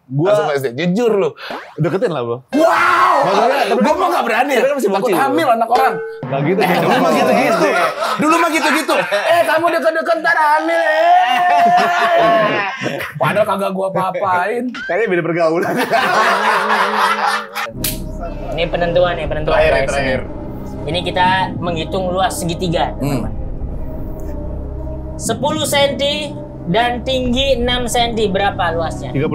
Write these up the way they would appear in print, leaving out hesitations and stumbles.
Langsung SD. Jujur lu. Deketin lah bro. Wow. Gue mah gak berani. Tapi kan masih Takut bocil, hamil anak orang. Gak gitu. Dulu mah gitu-gitu. Dulu mah gitu-gitu. Kamu deket-deket ntar hamil. Padahal kagak gua apa-apain. Kayaknya beda pergaulan. Ini penentuan nih, penentuan guys. Terakhir. Ini kita menghitung luas segitiga, teman-teman. 10 cm dan tinggi 6 cm berapa luasnya? 30.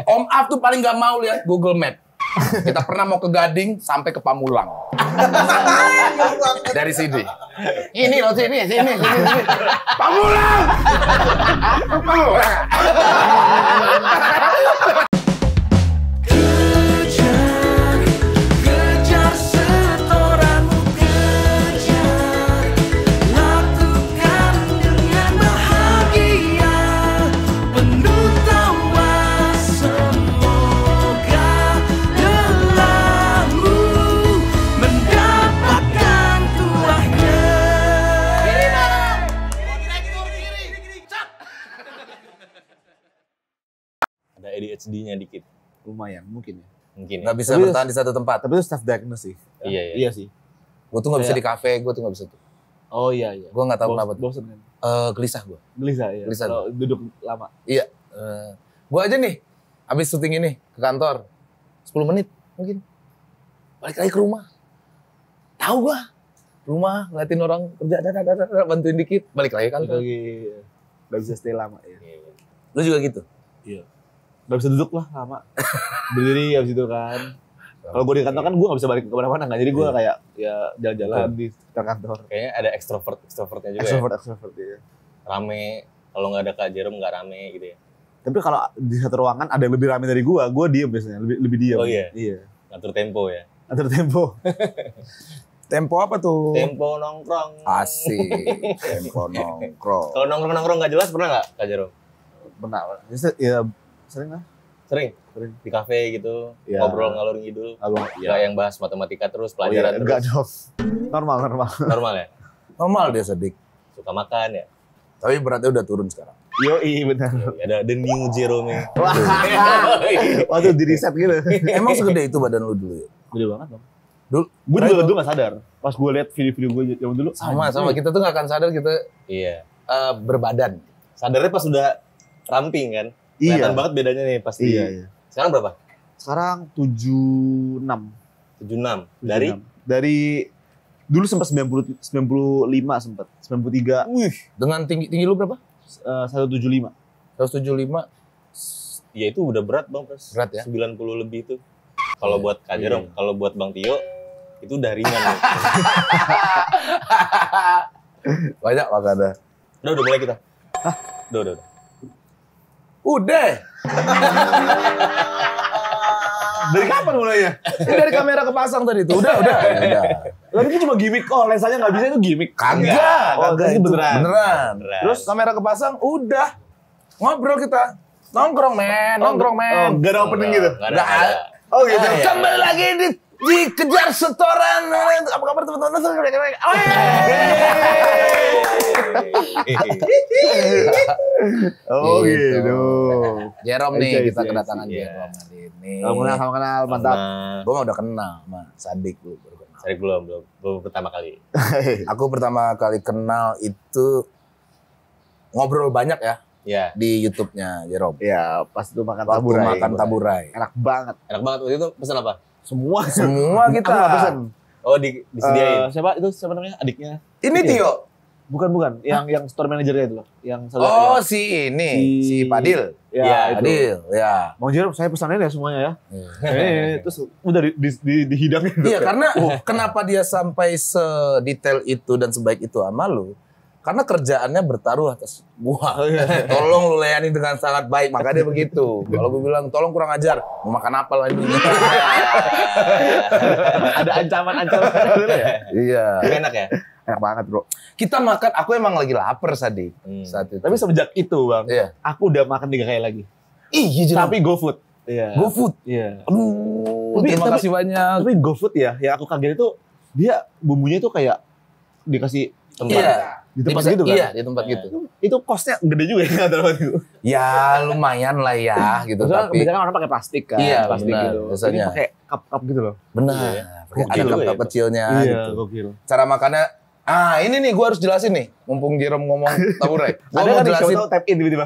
Om Af tuh paling gak mau lihat Google Map. Kita pernah mau ke Gading sampai ke Pamulang. Dari sini. Ini loh sini. Pamulang. Kejar setoranmu, kejar, lakukan dengan bahagia, penuh tawa, semoga gelapmu mendapatkan tuahnya. Ada ADHD-nya dikit. Lumayan mungkin ya. Mungkin ya. Gak bisa Tapi- bertahan di satu tempat. Tapi itu self diagnose sih. Iya, iya. Iya sih. Gue tuh gak bisa Kayak- di kafe, gue tuh gak bisa tuh. Oh iya. Gue gak tahu kenapa tuh. Bosen kan? Gelisah gue. Gelisah ya. Gelisah. Kalau duduk lama. Iya. Gue aja nih, abis syuting ini ke kantor. 10 menit mungkin. Balik lagi ke rumah. Tahu gue. Rumah, ngeliatin orang kerja, bantuin dikit. Balik lagi ke kantor. Lagi gak bisa stay lama ya. Lu juga gitu? Gak bisa duduk lah lama. Berdiri habis itu kan. Kalau gue di kantor kan gue gak bisa balik ke mana-mana kan. Jadi gue kayak ya jalan-jalan di sekitar kantor. Kayaknya ada extrovertnya juga Extrovert ya. ya. Rame. Kalau nggak ada Kak Jerome nggak rame gitu ya. Tapi kalau di satu ruangan ada yang lebih ramai dari gue diem biasanya, lebih diem. Oh iya? Iya. Ngatur tempo ya. Atur tempo. Tempo apa tuh? Tempo nongkrong. Asik. Tempo nongkrong. Kalau nongkrong nggak jelas pernah nggak Kak Jerome? Pernah. Ya sering lah. Sering? Sering. Di kafe gitu, Ya. ngobrol ngalur ngidul. Abang, Nggak yang bahas matematika terus, Oh pelajaran iya, enggak terus. dong. Normal. Normal ya? Normal dia Sadik. Suka makan ya? Tapi beratnya udah turun sekarang. Yoi, benar. Ada the new Jerome. Waktu di reset gitu. Emang segede itu badan lu dulu ya? Gede banget dong. Dulu, Gue dulu gak sadar. Pas gue liat video-video gue zaman dulu. sama kita tuh gak akan sadar kita Iya. berbadan. Sadarnya pas udah ramping kan? Kelihatan Iya. banget bedanya nih pasti. Iya. Sekarang berapa? Sekarang 76. 76. Dari? Dari dulu sempat 95 sempat. 93. Wih, dengan tinggi lu berapa? 175. 175. Ya itu udah berat bang. Pres. Berat ya? 90 lebih itu. Kalau buat Kak Jerome, kalau buat Bang Tio, itu udah ringan. Nih. Banyak makanya. Udah mulai kita. Hah? Udah. Udah. Dari kapan mulainya? Ini dari kamera kepasang tadi tuh. Udah. Lagi itu cuma gimmick kok. Lensanya nggak bisa itu gimmick. Kagak. Oh, Kagak ini itu beneran. beneran. Beneran. Terus kamera kepasang, udah. Ngobrol kita. Nongkrong men. Oh, gak ada opening gitu. Nggak Nggak ada. ada. Oh gitu. Iya. Kembali lagi dikejar setoran. Apa kabar teman-teman? Oh gitu. Jerome nih, Iya, kita iya, kedatangan iya. Jerome hari ini. Sama kenal, mantap. Nah, Gue mah udah kenal sama Sadik lu baru kenal. Cari belum pertama kali. Aku pertama kali kenal itu ngobrol banyak ya Ya, di YouTube-nya Jerome. Ya, pas itu makan Waktu taburai. makan taburai. Enak banget. enak banget. Waktu itu pesan apa? Semua. Semua kita. Aku nggak pesen. Oh, disediain. Siapa itu? Siapa namanya? Adiknya? Ini Tio. Bukan. Yang store manajernya itu loh. Yang selalu. Oh si ini, si Padil. Ya, Iya, itu. Padil, ya. Bang Jerome, saya pesanin ya semuanya ya. Terus udah dihidangin. Iya karena kenapa dia sampai sedetail itu dan sebaik itu sama lu? Karena kerjaannya bertaruh atas gua. Tolong lu layani dengan sangat baik, makanya dia begitu. Kalau gua bilang tolong kurang ajar, mau makan apa lagi? Ada ancaman-ancaman dulu ya. Iya. Enak ya? Enak banget bro. Kita makan, aku emang lagi lapar Sadik saat itu. Tapi semenjak itu bang, Iya. aku udah makan 3 kali lagi. Iya Jerome. Tapi GoFood. Iya. GoFood. Iya. Aduh, terima kasih banyak. Tapi GoFood ya, yang aku kaget itu dia bumbunya tuh kayak dikasih Tempat. Iya. Di tempat gitu kan? Iya, di tempat gitu. Itu costnya gede juga ya kantor itu. Ya lumayan lah ya gitu. Maksudnya Tapi biasanya orang pakai plastik kan. Iya, plastik benar, gitu. biasanya. Ini pakai cup-cup gitu loh. benar. Iya. Pakai Gokil ada juga cup ya, kecilnya gitu. gokil. Cara makannya, ini nih gue harus jelasin nih. Mumpung Jerome ngomong taburek. Gue Ada mau kan di jelasin. tap in tiba-tiba.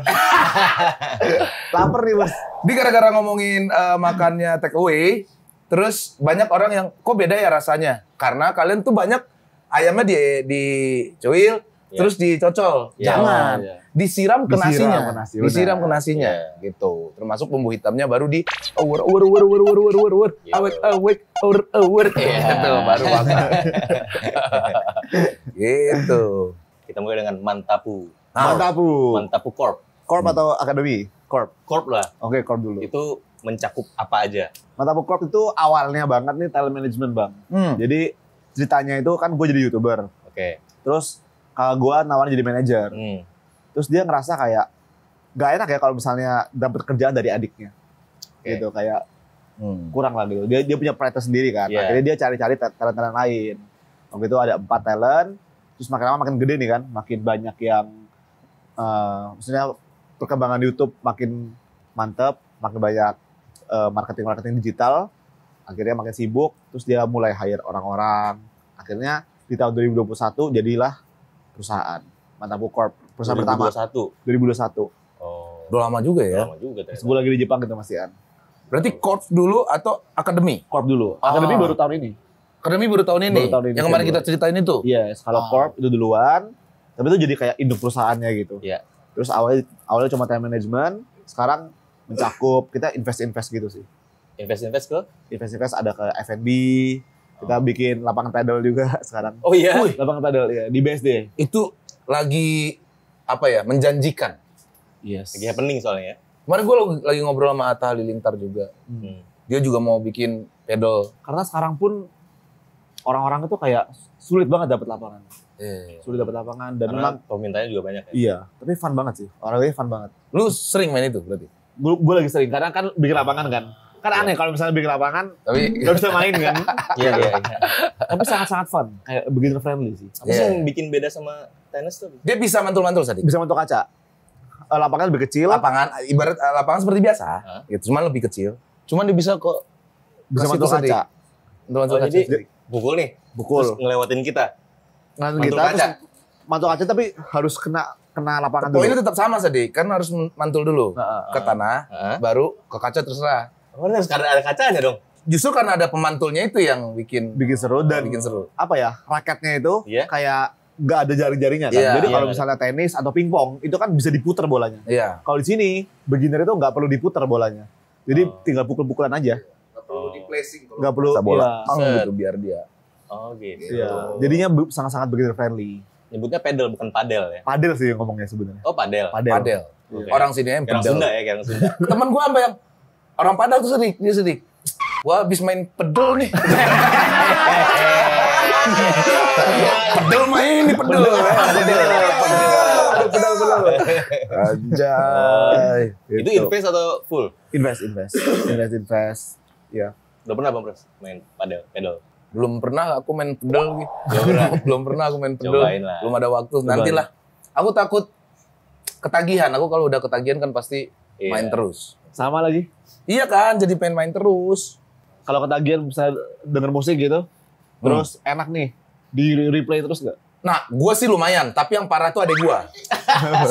Laper nih Mas. Di gara-gara ngomongin makannya take away, terus banyak orang yang kok beda ya rasanya? Karena kalian tuh banyak ayamnya dicuil, terus dicocol. Iya. Jangan. Iya. Disiram ke Disiram nasinya. ke nasi, Disiram benar. ke nasinya. Iya. Gitu. Termasuk bumbu hitamnya baru di awur. Gitu. Awet. Gitu, baru makan. Gitu. Kita mulai dengan Mantapu. Mantapu. Mantapu Corp. Corp atau akademi? Corp. Corp lah. Oke, Corp dulu. Itu mencakup apa aja? Mantapu Corp itu awalnya banget nih talent management bang. Jadi ceritanya itu kan gue jadi YouTuber. Oke. Terus kakak gue nawarin jadi manajer. Terus dia ngerasa kayak gak enak ya kalau misalnya dapat kerjaan dari adiknya. Oke. Gitu kayak kurang lah gitu. Dia punya pride sendiri kan. Iya. Akhirnya dia cari-cari talent-talent lain. Waktu itu ada 4 talent. Terus makin lama makin gede nih kan. Makin banyak yang maksudnya perkembangan YouTube makin mantep. Makin banyak marketing digital. Akhirnya makin sibuk. Terus dia mulai hire orang-orang. Akhirnya di tahun 2021 jadilah perusahaan Mantapu Corp. Perusahaan pertama 2021. 2021. Oh. Udah lama juga ya. Lama juga ternyata. Gue lagi di Jepang gitu Mas Ian. Berarti Corp dulu atau akademi? Corp dulu. Akademi baru tahun ini. Akademi baru tahun ini. Baru tahun ini, Yang kemarin kita Februari. ceritain itu. Yes, kalau Corp itu duluan. Tapi itu jadi kayak induk perusahaannya gitu. Iya. Terus awalnya cuma time management, sekarang mencakup kita invest gitu sih. Invest ke? Invest ada ke F&B, kita bikin lapangan pedal juga sekarang. Oh iya. Lapangan pedal ya di BSD. Itu lagi apa ya? Menjanjikan. Yes. Lagi happening soalnya ya. Kemarin gue lagi ngobrol sama Atta Halilintar juga. Dia juga mau bikin pedal. Karena sekarang pun orang-orang itu kayak sulit banget dapat lapangan. Sulit dapat lapangan dan Karena memang permintaannya juga banyak ya. iya, tapi fun banget sih. Orangnya fun banget. Lu sering main itu berarti? Gue lagi sering karena kan bikin lapangan kan. Kan aneh kalau misalnya bikin lapangan Tapi nggak bisa main kan. Iya. Tapi sangat-sangat fun. Kayak beginner friendly sih. Apa sih yang bikin beda sama tenis tuh? dia bisa mantul-mantul tadi. Bisa mentok kaca. Lapangan lebih kecil. Lapangan ibarat lapangan seperti biasa. Hah? Gitu, cuman lebih kecil. Cuman dia bisa kok Bisa kasih mentok tuh tadi. kaca. Mantul-mantul Oh, kaca. jadi pukul nih. Pukul. Terus ngelewatin kita. Mantul mantul kita kaca. terus mantok kaca tapi harus kena lapangan dulu. Poinnya tetap sama tadi, kan harus mantul dulu ke tanah, Heeh. baru ke kaca terserah. Oh, harus ada kacanya dong. Justru karena ada pemantulnya itu yang bikin bikin seru dan bikin seru. apa ya, raketnya itu Iya. kayak nggak ada jari-jarinya kan. Iya, Jadi iya, kalau iya. misalnya tenis atau pingpong itu kan bisa diputer bolanya. Iya. Kalau di sini beginner itu nggak perlu diputer bolanya. Jadi tinggal pukul-pukulan aja. Nggak perlu di placing kalau Nggak perlu. bisa bola. Iya. Pang Set. gitu biar dia. Oh gitu. Iya. Jadinya sangat-sangat beginner friendly. Nyebutnya pedal bukan padel ya. Padel sih yang ngomongnya sebenarnya. Oh padel. Padel. Oke. Orang sini yang Kayak orang pedal. Sunda ya, kayak orang Sunda. Temen gua sampai yang orang Padang tuh sedih, dia sedih. Wah, habis main pedel nih. Pedel main nih pedel. Pedel. Anjay. Itu invest atau full? Invest. Ya. Udah pernah Bang Pres main padel, pedal? Belum pernah aku main pedel gitu. Belum pernah aku main pedel. Cobain lah. Belum ada waktu. Nantilah. Aku takut ketagihan. Aku kalau udah ketagihan kan pasti Iya. main terus. Sama lagi. Iya kan, jadi pengen main terus. Kalau ketagihan bisa denger musik gitu, terus enak nih, di replay terus nggak? Nah, gua sih lumayan, tapi yang parah tuh adek gua.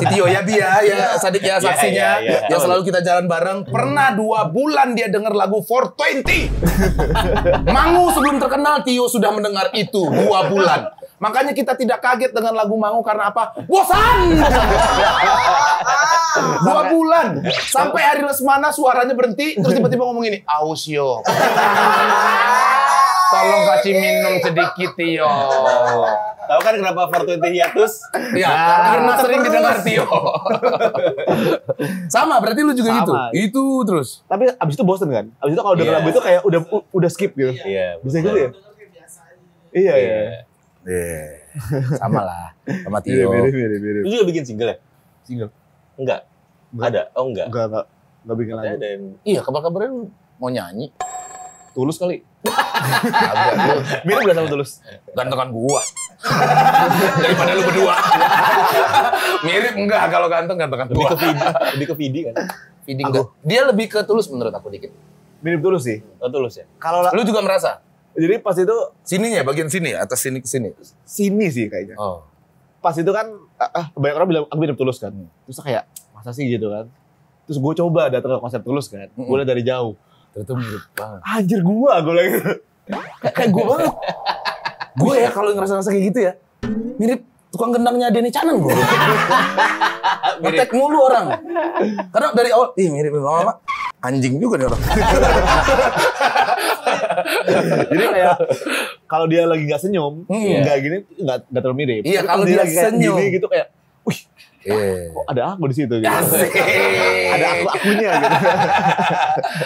Si Tio ya Bia, ya Sadik ya saksinya, iya. yang selalu kita jalan bareng. Pernah 2 bulan dia denger lagu 420. Mangu sebelum terkenal, Tio sudah mendengar itu 2 bulan. Makanya kita tidak kaget dengan lagu Mangu karena apa? Bosan! 2 bulan. Sampai hari Lesmana suaranya berhenti, terus tiba-tiba ngomong gini, aus yo. Tolong kasih minum sedikit, Tio. Tahu kan kenapa 420 hiatus? Iya, karena sering didengar Tio. Sama, berarti lu juga Sama. gitu? Itu terus. Tapi abis itu bosen kan? Abis itu kalau denger Iya. lagu itu kayak udah skip gitu. Iya. Bisa gitu ya? Iya. Sama lah, sama Mirip, Tio. mirip. Lu juga bikin single ya? Single. Enggak. Ada? Oh enggak. Enggak bikin Katanya lagu. ada yang Iya, kabar-kabarnya lu mau nyanyi. Tulus kali. Agak, lu Mirip gak sama Tulus? gantengan gua. Daripada lu berdua. Mirip enggak kalau ganteng Lebih ke Vidi, lebih ke Vidi kan. Feeding enggak. Dia lebih ke Tulus menurut aku dikit. Mirip Tulus sih. Oh, Tulus ya. Kalau Lu juga merasa? jadi pas itu Sininya bagian sini, atas sini ke sini. sini sih kayaknya. Oh. Pas itu kan banyak orang bilang aku mirip Tulus kan. Terus kayak masa sih gitu kan. Terus gue coba datang ke konser Tulus kan. Gue liat dari jauh. Ternyata mirip banget. Anjir gue lagi. Kayak gue banget. Gue ya kalau ngerasa-ngerasa kayak gitu ya. Mirip tukang gendangnya Denny Canan gue. Ngetek mulu orang. Karena dari awal, mirip lama-lama. Anjing juga nih orang. Jadi kayak kalau dia lagi nggak senyum, nggak gini, nggak terlalu mirip. Iya, Tapi kalau pas dia lagi kayak senyum. gini gitu kayak, wih, kok ada aku di situ gitu. Ada akunya gitu.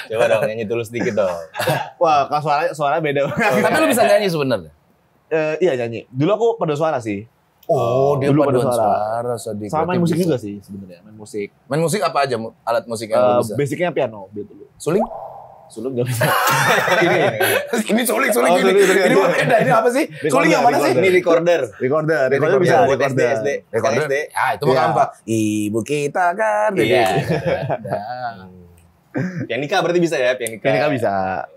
Coba dong nyanyi Tulus dikit dong. Wah, kalau suaranya beda. Tapi lu bisa nyanyi sebenarnya. Iya nyanyi. Dulu aku pada suara sih. Oh, dia Dulu paduan ada suara sedikit. Sama main musik juga sih sebenarnya, main musik. Main musik apa aja alat musik yang lu bisa? Basicnya piano dulu. Suling? Sulung nggak bisa. Ini suling Oh, ini. suling. Ini mah beda. Ini apa sih? Suling yang mana sih? Ini recorder. Recorder Iya, bisa. buat SD, SD. Recorder. SD. Ah, itu mah Iya. gampang. Ibu kita kan. Iya. Nah. Pianika berarti bisa ya, pianika. Piano bisa.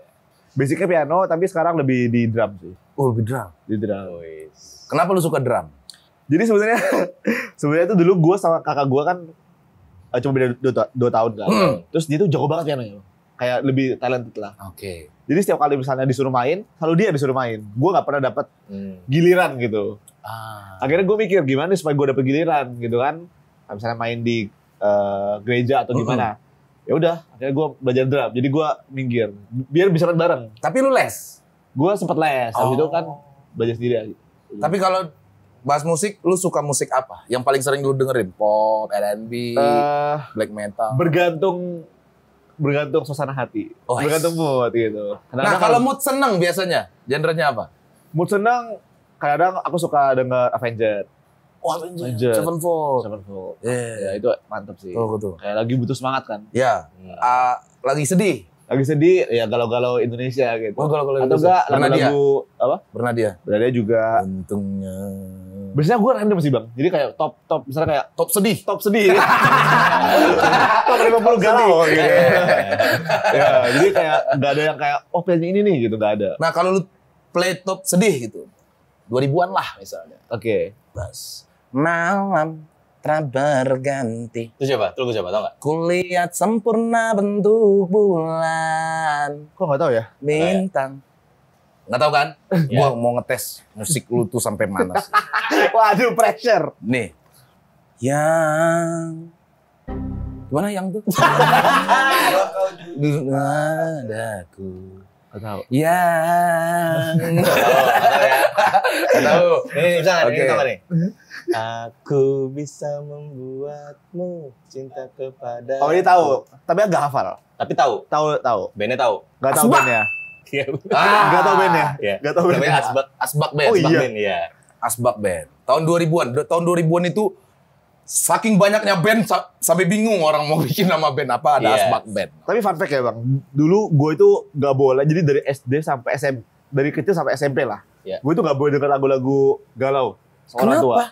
Basicnya piano, tapi sekarang lebih di drum sih. Oh, lebih drum. Di drum. Wis. Kenapa lu suka drum? Jadi sebenarnya itu dulu gue sama kakak gue kan cuma beda 2 tahun kan. Terus dia tuh jago banget pianonya. Kayak lebih talented lah. Oke. Jadi setiap kali misalnya disuruh main, selalu dia disuruh main. Gue nggak pernah dapat giliran gitu. Akhirnya gue mikir gimana supaya gue dapet giliran gitu kan. Misalnya main di gereja atau gimana. Ya udah, akhirnya gue belajar drum. Jadi gue minggir biar bisa main bareng. Tapi lu les. Gue sempet les, habis itu kan belajar sendiri aja. Tapi kalau bahas musik, lu suka musik apa? Yang paling sering lu dengerin? Pop, R&B, black metal. Bergantung suasana hati. Oh, Bergantung mood gitu. Nah, kalau mood seneng biasanya, genrenya apa? mood senang, kadang aku suka denger Avenged. Oh, Avenged. Sevenfold. Sevenfold. Iya. Ya itu mantep sih. Betul. Kayak lagi butuh semangat kan. Ya. Lagi sedih. Lagi sedih, ya galau-galau Indonesia gitu. Oh, galau-galau Atau Indonesia. enggak Bernadia. lagu-lagu apa? Bernadia. Bernadia juga. Untungnya. Biasanya gue random sih bang. Jadi kayak top misalnya kayak Top sedih. top sedih. Top 50 galau gitu. Ya, jadi kayak nggak ada yang kayak oh pengen ini nih gitu, nggak ada. Nah, kalau lu play top sedih gitu. 2000-an lah misalnya. Oke. Bas. Malam telah berganti. Itu siapa? Itu lagu siapa? Tau gak? Kulihat sempurna bentuk bulan. Kok nggak tahu ya? Bintang. Nggak tahu kan? Gua mau ngetes musik lu tuh sampai mana sih. Waduh, pressure. Nih. Yang gimana yang tuh? Nadaku. Nggak tahu. Yang Gak tahu. Ini bisa nggak? Oke. Ini tau gak nih? Aku bisa membuatmu cinta kepada. Oh ini tahu, tapi nggak hafal. Tapi tahu. Tahu. Bandnya tahu. Nggak tahu Asbak. bandnya. Iya. Nggak tahu bandnya. Iya. Nggak tahu bandnya. Namanya Asbak. Asbak Band. Oh, Asbak iya. Band, iya. Asbak Band. Tahun 2000-an. Tahun 2000-an itu saking banyaknya band sampai bingung orang mau bikin nama band apa, ada Iya. Asbak Band. Tapi fun fact ya bang, dulu gue itu nggak boleh. Jadi dari SD sampai SMP, dari kecil sampai SMP lah. Iya. Gue itu nggak boleh denger lagu-lagu galau. Orang tua. Kenapa?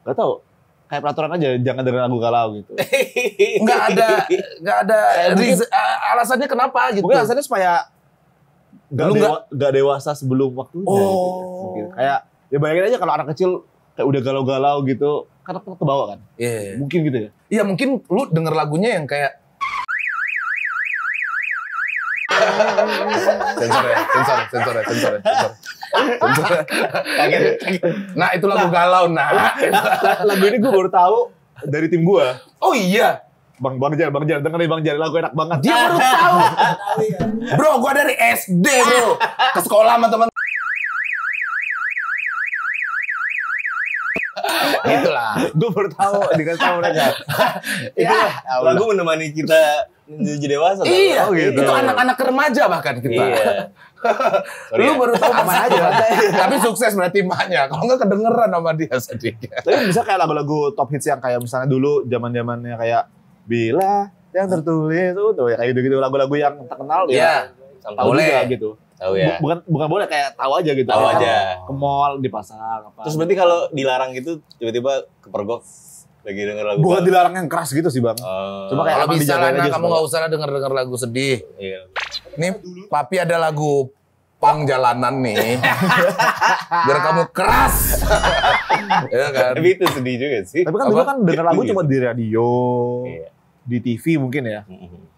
Nggak tahu. Kayak peraturan aja, jangan denger lagu galau gitu. Nggak ada alasannya kenapa gitu. Mungkin alasannya supaya Lu nggak dewasa sebelum waktunya. Oh. Gitu. Mungkin. Kayak ya bayangin aja kalau anak kecil kayak udah galau-galau gitu, kan kebawa kan. Iya. Mungkin gitu ya. Iya, mungkin lu denger lagunya yang kayak sensor. Nah, itu lagu galau, nah. Lagu ini gue baru tahu dari tim gue. Oh iya, Bang Jar, dengerin Bang Jar, lagu enak banget. dia baru tahu. Bro, gua dari SD, bro. Ke sekolah sama teman. Itulah. Gue baru tahu dikasih tahu mereka. Itu lagu menemani kita menuju dewasa. tau. Iya, Oh, gitu. itu anak-anak remaja bahkan kita. Iya. Sorry Lu ya. baru tahu Aman pas- aja, santai. Tapi sukses berarti maknya. Kalau nggak kedengeran sama dia sedikit. Tapi bisa kayak lagu-lagu top hits yang kayak misalnya dulu zaman-zamannya kayak Bila yang tertulis itu tuh ya kayak gitu-gitu lagu-lagu yang terkenal Iya. ya. Tahu Boleh. juga gitu. Tahu ya. Bukan boleh, kayak tahu aja gitu. Tahu Kayak aja. Ke mall, dipasang apa. Terus berarti kalau dilarang gitu tiba-tiba kepergok lagi denger lagu. bukan dilarang yang keras gitu sih, Bang. Oh. Cuma kayak Kalau emang bisa lah, dijagain aja kamu supaya- nggak usah lah denger lagu sedih. Iya. Nih, papi ada lagu pang jalanan nih. Biar kamu keras. Ya kan? Tapi itu sedih juga sih. Tapi kan dulu Apa? kan denger lagu Gitu. cuma di radio, Iya. di TV mungkin ya.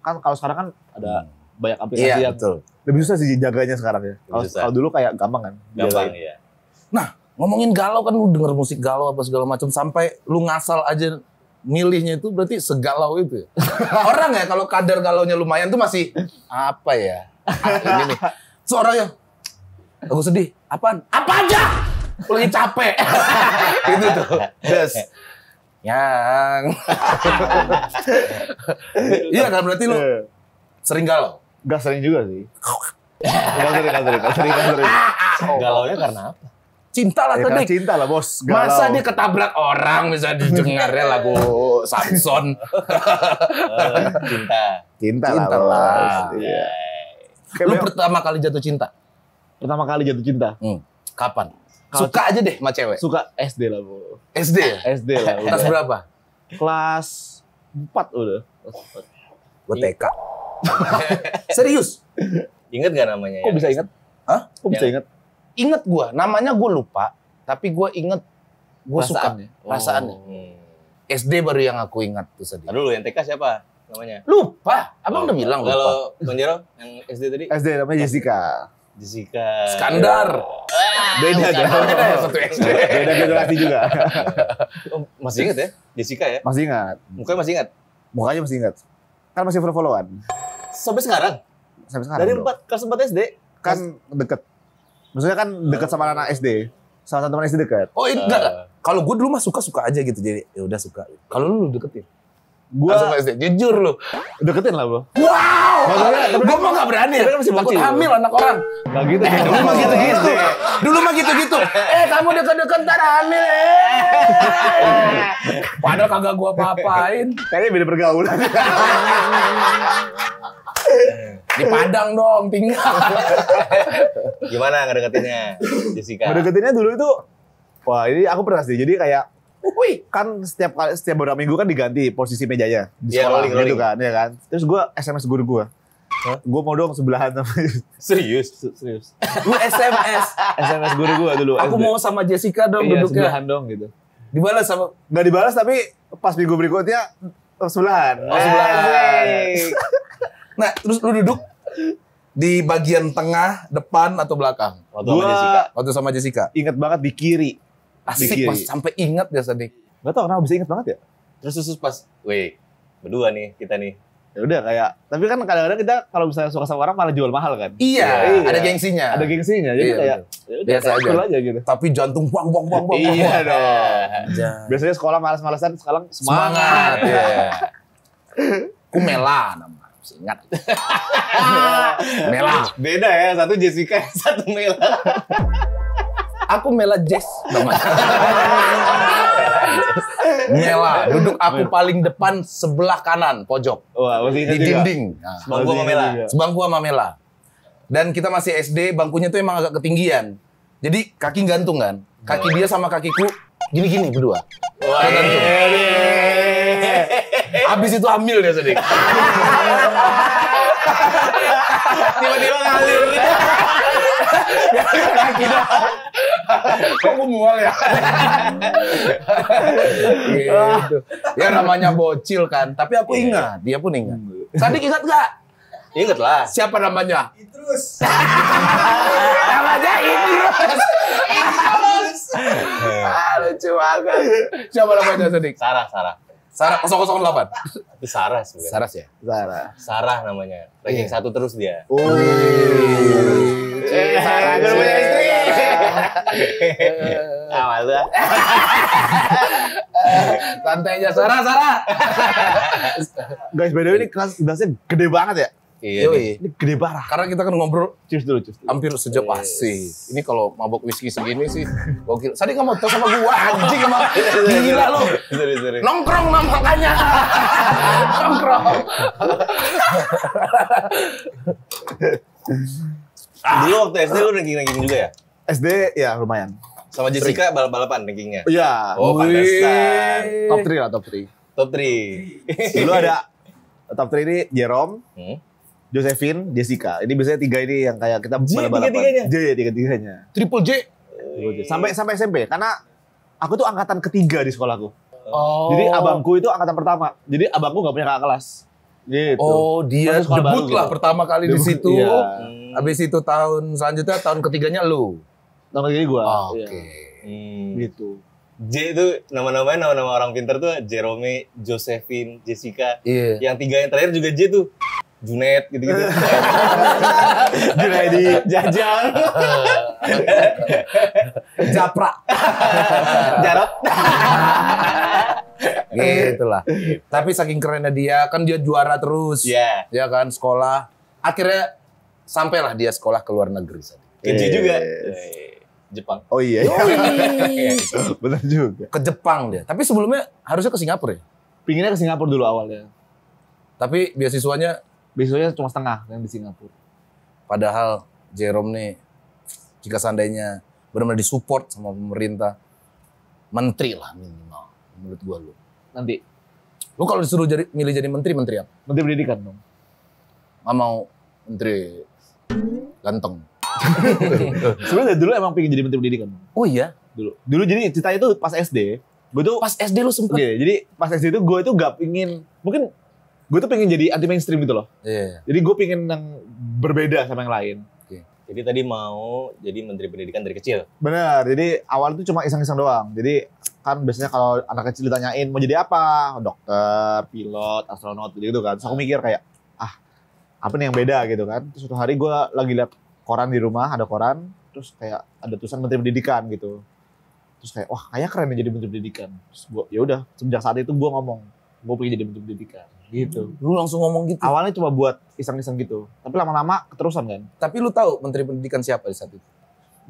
Kan kalau sekarang kan ada banyak aplikasi Iya, yang betul. lebih susah sih jaganya sekarang ya. Kalau susah. kalau dulu kayak gampang kan. Gampang dijagain. ya. Nah, ngomongin galau kan lu denger musik galau apa segala macam sampai lu ngasal aja milihnya itu berarti segalau itu. Ya? Orang ya kalau kadar galaunya lumayan tuh masih apa ya? Ini nih. Seorang yang lagu sedih, apaan? Apa aja? Lu lagi capek. Gitu tuh. Des. Yang. Iya kan berarti lu Iya. sering galau. Gak sering juga sih. Gak sering. Galaunya karena apa? Cinta lah Ya, tadi. karena cinta lah bos. Galau. Masa dia ketabrak orang bisa didengarnya lagu Samson. Cinta. Cinta Cinta lah. lah. Bos. Iya. Lu pertama kali jatuh cinta? Pertama kali jatuh cinta. Kapan? Kalau Suka aja deh sama cewek. Suka SD lah, Bu. SD ya? SD lah. Kelas udah. berapa? Kelas 4 udah. Gue TK. Serius? Ingat gak namanya? Kok bisa ingat? Hah? Kok bisa Yang- ingat? Ingat gue, namanya gue lupa. Tapi gue inget, gue suka Perasaannya. perasaannya. SD baru yang aku ingat tuh sedih. Dulu yang TK siapa namanya? Lupa, abang udah bilang lupa. Kalau Bang Jero yang SD tadi? SD namanya Jessica. Jessica. Skandar. Beda bukan. dong. Beda ya satu SD. Beda generasi juga. Oh, masih ingat ya? Jessica ya? Masih ingat. Mukanya masih ingat? Mukanya masih ingat. Kan masih follow-followan. Sampai sekarang? Sampai sekarang. Dari dong. kelas 4 SD? Kan deket. Maksudnya kan deket sama anak SD. Sama satu teman SD deket. Oh enggak. Kalau gue dulu mah suka-suka aja gitu. Jadi ya udah suka. Kalau lu deketin? Langsung Gua SD. Jujur lu. deketin lah, Bro. Wow. Maksudnya, Gue mah gak berani ya. tapi kan masih Takut bocil. hamil anak orang. Gak gitu. Dulu mah gitu-gitu. Dulu mah gitu-gitu. Kamu deket-deket ntar hamil. Padahal kagak gua apa-apain. Kayaknya beda pergaulan. Di Padang dong tinggal. Gimana ngedeketinnya Jessica? Mendeketinnya dulu itu, wah ini aku pernah sih. Jadi kayak, Wih. kan setiap beberapa minggu kan diganti posisi mejanya di Iya, sekolah rolling, gitu rolling. kan, ya kan. Terus gue SMS guru gue, gue mau dong sebelahan sama Serius? serius. Lu SMS. SMS guru gue dulu. Aku SD. mau sama Jessica dong iya, duduknya. sebelahan dong gitu. Dibalas sama Gak dibalas tapi pas minggu berikutnya sebelahan. Asik. Nah, terus lu duduk di bagian tengah, depan atau belakang? Waktu sama Jessica. Gue Waktu sama Jessica. inget banget di kiri. Asik, Di kiri. pas sampai ingat ya Sadik. Gak tau kenapa bisa inget banget ya. Terus pas, weh, berdua nih, kita nih. Ya udah kayak, tapi kan kadang-kadang kita kalau misalnya suka sama orang malah jual mahal kan. Iya, Iya. ada gengsinya. Ada gengsinya, jadi Iya, kayak betul. ya udah, Biasa kayak aja. cool aja gitu. Tapi jantung bang bang bang bang. Iya dong. Aja. Biasanya sekolah malas-malasan, sekarang Semangat. semangat. Iya. Kumela nama. Masih ingat. Mela. Beda ya, satu Jessica, satu Mela. Aku Mela Jess namanya. Mela, duduk aku paling depan sebelah kanan pojok Wah, masih ingat di juga. dinding. Nah, Bangku sama Mela. sebangku sama Mela. Dan kita masih SD, bangkunya tuh emang agak ketinggian. Jadi kaki gantung kan. Kaki dia sama kakiku gini-gini berdua. Wah, Gantung. Habis itu hamil dia sedih. tiba-tiba ngalir. Kaki doang. Kok gue mual ya? Gitu. Ya namanya bocil kan. Tapi aku ingat, dia pun ingat. Sadik ingat gak? Ingat lah. Siapa namanya? Idrus. Namanya Idrus. Lucu banget. Siapa namanya Sadik? Sarah. Sarah 008. Itu Sarah sebenarnya. Saras ya? Sarah. Sarah namanya. Ranking 1 terus dia. Oh. Sarah gue punya istri. Ah, malu ah. Santai aja Sarah. Guys, by the way ini gelasnya gede banget ya. Iya. nih. Yoi. Ini gede parah. Karena kita kan ngobrol Cheers dulu, cheers dulu. hampir sejam asik. Ini kalau mabok whisky segini sih gokil. Tadi nggak mau tos sama gua anjing emang gila lu. Sorry. Nongkrong mah makanya. Nongkrong. Dulu waktu SD lu ranking-ranking juga ya? SD ya lumayan. Sama Jessica balap-balapan rankingnya? Iya. Oh, pantesan. Top 3 lah, top 3. Top 3. Dulu ada top 3 ini Jerome, Hmm? Josephine, Jessica. Ini biasanya 3 ini yang kayak kita J balap-balapan. tiga-tiganya? J tiga-tiganya. Triple J. Sampai SMP karena aku tuh angkatan ketiga di sekolahku. Oh. Jadi abangku itu angkatan pertama. Jadi abangku gak punya kakak kelas. Gitu. Oh, dia Masuk sekolah debut baru lah gitu. pertama kali di Debut, situ. iya. Habis itu tahun selanjutnya tahun ketiganya lu. Tahun ketiga gua. Oke. Iya. Hmm. Gitu. J itu nama-namanya nama-nama orang pintar tuh Jerome, Josephine, Jessica. Iya. Yang 3 yang terakhir juga J tuh. Junet gitu-gitu. Junaidi, Jajang, Japra. Jarot. Gitu lah. Tapi saking kerennya dia, kan dia juara terus. Iya. Ya kan, sekolah. Akhirnya sampailah dia sekolah ke luar negeri. Ke J juga. Yes. Jepang. Oh iya. Benar juga. Ke Jepang dia. Tapi sebelumnya harusnya ke Singapura ya. Pinginnya ke Singapura dulu awalnya. Tapi beasiswanya Besoknya cuma setengah yang di Singapura. padahal Jerome nih jika seandainya benar-benar disupport sama pemerintah, menteri lah minimal menurut gua lu. Nanti Lu kalau disuruh milih jadi menteri apa? Menteri Pendidikan dong. Nggak mau menteri ganteng. Sebenarnya dari dulu emang pengen jadi Menteri Pendidikan. Oh iya? Dulu jadi ceritanya itu pas SD. Gue tuh Pas SD lu sempet? Oke, jadi pas SD itu gue tuh gak pingin, mungkin gue tuh pengen jadi anti mainstream gitu loh. Iya. Jadi gue pengen yang berbeda sama yang lain. Jadi tadi mau jadi Menteri Pendidikan dari kecil. Bener, jadi awal itu cuma iseng-iseng doang. Jadi kan biasanya kalau anak kecil ditanyain mau jadi apa? Dokter, pilot, astronot gitu kan. Terus aku mikir kayak, apa nih yang beda gitu kan. Terus suatu hari gue lagi liat koran di rumah, ada koran. Terus kayak ada tulisan Menteri Pendidikan gitu. Terus kayak, wah kayak keren nih jadi Menteri Pendidikan. Terus gue, yaudah sejak saat itu gue ngomong, gue pengen jadi Menteri Pendidikan. Gitu. Lu langsung ngomong gitu? Awalnya cuma buat iseng-iseng gitu. Tapi lama-lama keterusan kan. Tapi lu tahu Menteri Pendidikan siapa di saat itu?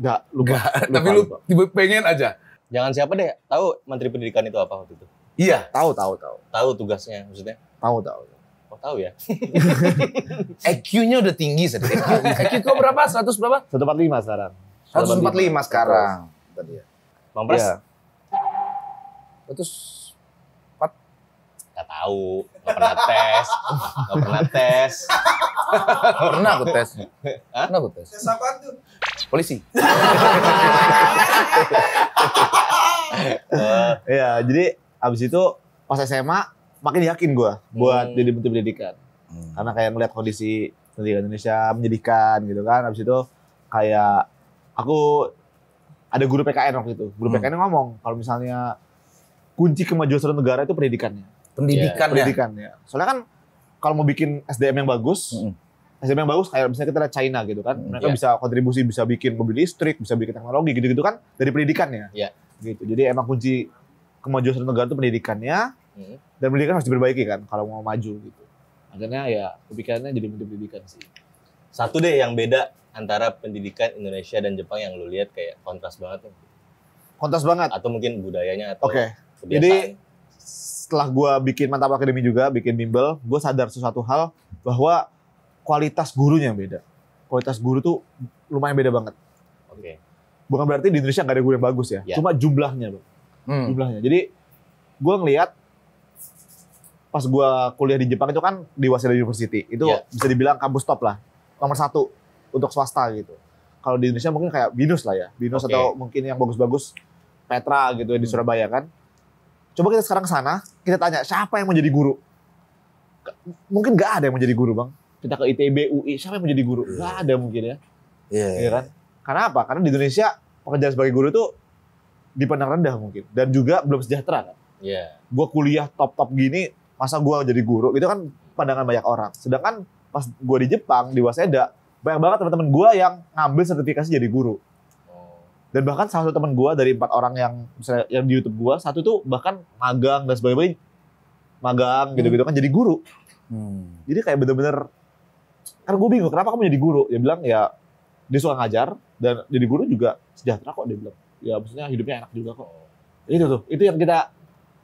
Enggak, lupa. Tapi lu tiba pengen aja? Jangan siapa deh, tahu Menteri Pendidikan itu apa waktu itu? Iya. Tahu. Tahu tugasnya maksudnya? Tahu. Oh tahu ya? IQ-nya udah tinggi sedikit. IQ kau berapa? 100 berapa? 145 sekarang. 145 sekarang. Tadi ya. Bang Pras? Iya. 100 Gak tahu, gak pernah tes. Gak pernah tes. pernah aku tes. Pernah aku tes. Tes apaan tuh? Polisi. Iya, jadi abis itu pas SMA makin yakin gue buat jadi Menteri Pendidikan. Karena kayak ngeliat kondisi pendidikan Indonesia menyedihkan gitu kan. Abis itu kayak aku ada guru PKN waktu itu. Guru PKN ngomong kalau misalnya kunci kemajuan suatu negara itu pendidikannya. Pendidikan ya. Pendidikannya. Soalnya kan kalau mau bikin SDM yang bagus, SDM yang bagus kayak misalnya kita lihat China gitu kan. Mereka Iya. bisa kontribusi, bisa bikin mobil listrik, bisa bikin teknologi gitu-gitu kan dari pendidikannya. Iya. Gitu. Jadi emang kunci kemajuan suatu negara itu pendidikannya. Dan pendidikan harus diperbaiki kan kalau mau maju gitu. Akhirnya ya kepikirannya jadi Menteri Pendidikan sih. Satu deh yang beda antara pendidikan Indonesia dan Jepang yang lu lihat kayak kontras banget nih. Kontas banget. Atau mungkin budayanya atau Oke. kebiasaan. Jadi setelah gue bikin Mantap Akademi juga, bikin bimbel, gue sadar sesuatu hal bahwa kualitas gurunya yang beda. Kualitas guru tuh lumayan beda banget. Oke. Bukan berarti di Indonesia nggak ada guru yang bagus ya, Ya. cuma jumlahnya, Bang. Jumlahnya. Jadi gue ngelihat pas gue kuliah di Jepang itu kan di Waseda University, itu Ya. bisa dibilang kampus top lah, nomor 1 untuk swasta gitu. Kalau di Indonesia mungkin kayak BINUS lah ya, BINUS Oke. atau mungkin yang bagus-bagus Petra gitu di Surabaya kan. Coba kita sekarang ke sana, kita tanya siapa yang mau jadi guru? Mungkin nggak ada yang mau jadi guru, Bang. Kita ke ITB, UI, siapa yang mau jadi guru? Nggak ada mungkin ya. Iya. Iya kan? Karena apa? Karena di Indonesia pekerjaan sebagai guru itu dipandang rendah mungkin dan juga belum sejahtera kan. Iya. Gue kuliah top gini, masa gue jadi guru? Itu kan pandangan banyak orang. Sedangkan pas gue di Jepang di Waseda, banyak banget teman-teman gue yang ngambil sertifikasi jadi guru. Oh. Dan bahkan salah satu teman gue dari 4 orang yang misalnya yang di YouTube gue, satu tuh bahkan magang dan sebagainya, magang gitu-gitu kan jadi guru. Jadi kayak bener-bener, kan gue bingung kenapa kamu jadi guru? Dia bilang ya dia suka ngajar dan jadi guru juga sejahtera kok, dia bilang. Ya maksudnya hidupnya enak juga kok. Itu tuh, itu yang kita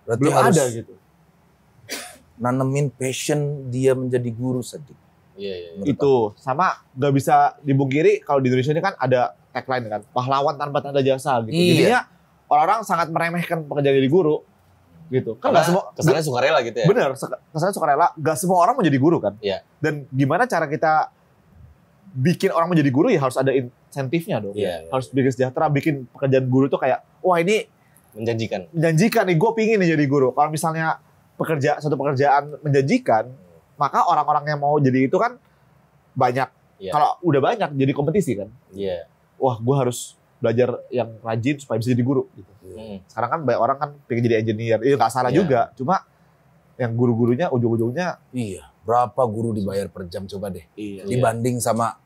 Berarti belum harus ada gitu. nanemin passion dia menjadi guru sedikit. Iya. Itu sama nggak bisa dibungkiri kalau di Indonesia ini kan ada tagline kan, pahlawan tanpa tanda jasa gitu. Iya. Jadinya orang-orang sangat meremehkan pekerjaan jadi guru gitu. Kan nggak semua kesannya sukarela gitu ya. bener, kesannya sukarela. Nggak semua orang mau jadi guru kan. Iya. Dan gimana cara kita bikin orang menjadi guru ya harus ada insentifnya dong. Iya. Harus bikin sejahtera, bikin pekerjaan guru tuh kayak, wah ini Menjanjikan. menjanjikan nih, gue pingin nih jadi guru. Kalau misalnya satu pekerjaan menjanjikan, maka orang-orang yang mau jadi itu kan banyak. Iya. Kalau udah banyak jadi kompetisi kan. Iya. Wah, gue harus belajar yang rajin supaya bisa jadi guru. Gitu. Sekarang kan banyak orang kan pengen jadi engineer. Itu nggak salah Iya. juga. Cuma yang guru-gurunya ujung-ujungnya Iya. Berapa guru dibayar per jam coba deh. iya. Dibanding sama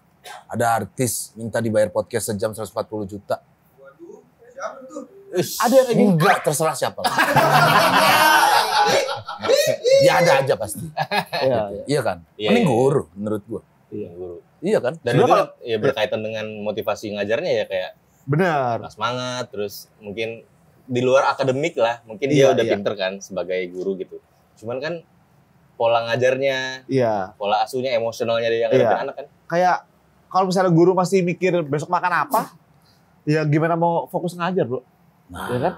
ada artis minta dibayar podcast sejam 140 juta. Ada yang kayak gitu. Enggak, terserah siapa. Ya ada aja pasti. Iya. Iya kan? Iya, Mending iya. guru menurut gua. Iya. Guru. Iya kan? Dan Sebenarnya itu ya berkaitan dengan motivasi ngajarnya ya kayak Benar. semangat, terus mungkin di luar akademik lah, mungkin Iya, dia udah iya. pinter kan sebagai guru gitu. Cuman kan pola ngajarnya, Iya. pola asuhnya, emosionalnya dia yang Iya. ngadepin anak kan. Kayak kalau misalnya guru masih mikir besok makan apa, ya gimana mau fokus ngajar, Bro? Nah, Ya kan?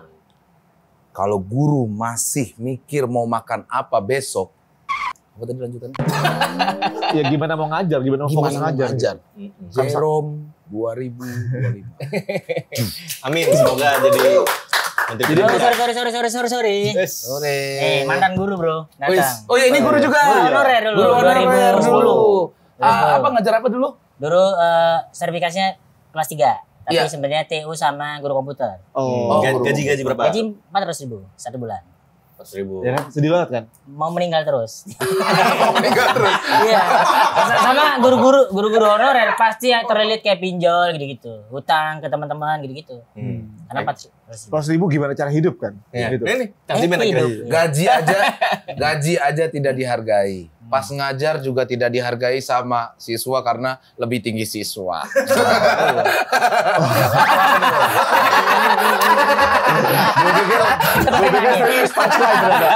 kalau guru masih mikir mau makan apa besok, apa tadi lanjutannya? Ya gimana mau ngajar, gimana mau fokus Gimana mau ngajar. ngajar? Mm-mm. Jerome 2025. Amin, semoga jadi menteri Jadi pendidikan. Sorry. Yes. Sore. Mantan guru bro, Wis. datang. Oh iya, ini guru juga. Guru honorer dulu, Guru honorer 2010. dulu. Ah, Apa ngajar apa dulu? Dulu sertifikasinya kelas 3. Tapi Iya. sebenarnya TU sama guru komputer. Oh, guru. Gaji berapa? Gaji 400.000 1 bulan. 100.000. ya kan? Sedih banget kan? Mau meninggal terus. Meninggal terus. Iya. Sama guru-guru honorer pasti yang terlilit kayak pinjol gitu-gitu. Hutang ke teman-teman gitu-gitu. Karena 400.000. 100.000 gimana cara hidup kan? Ya. Gitu. Ini sentimen akhirnya. Gaji aja tidak dihargai. Pas ngajar juga tidak dihargai sama siswa karena lebih tinggi siswa. Gue pikir serius punchline ternyata.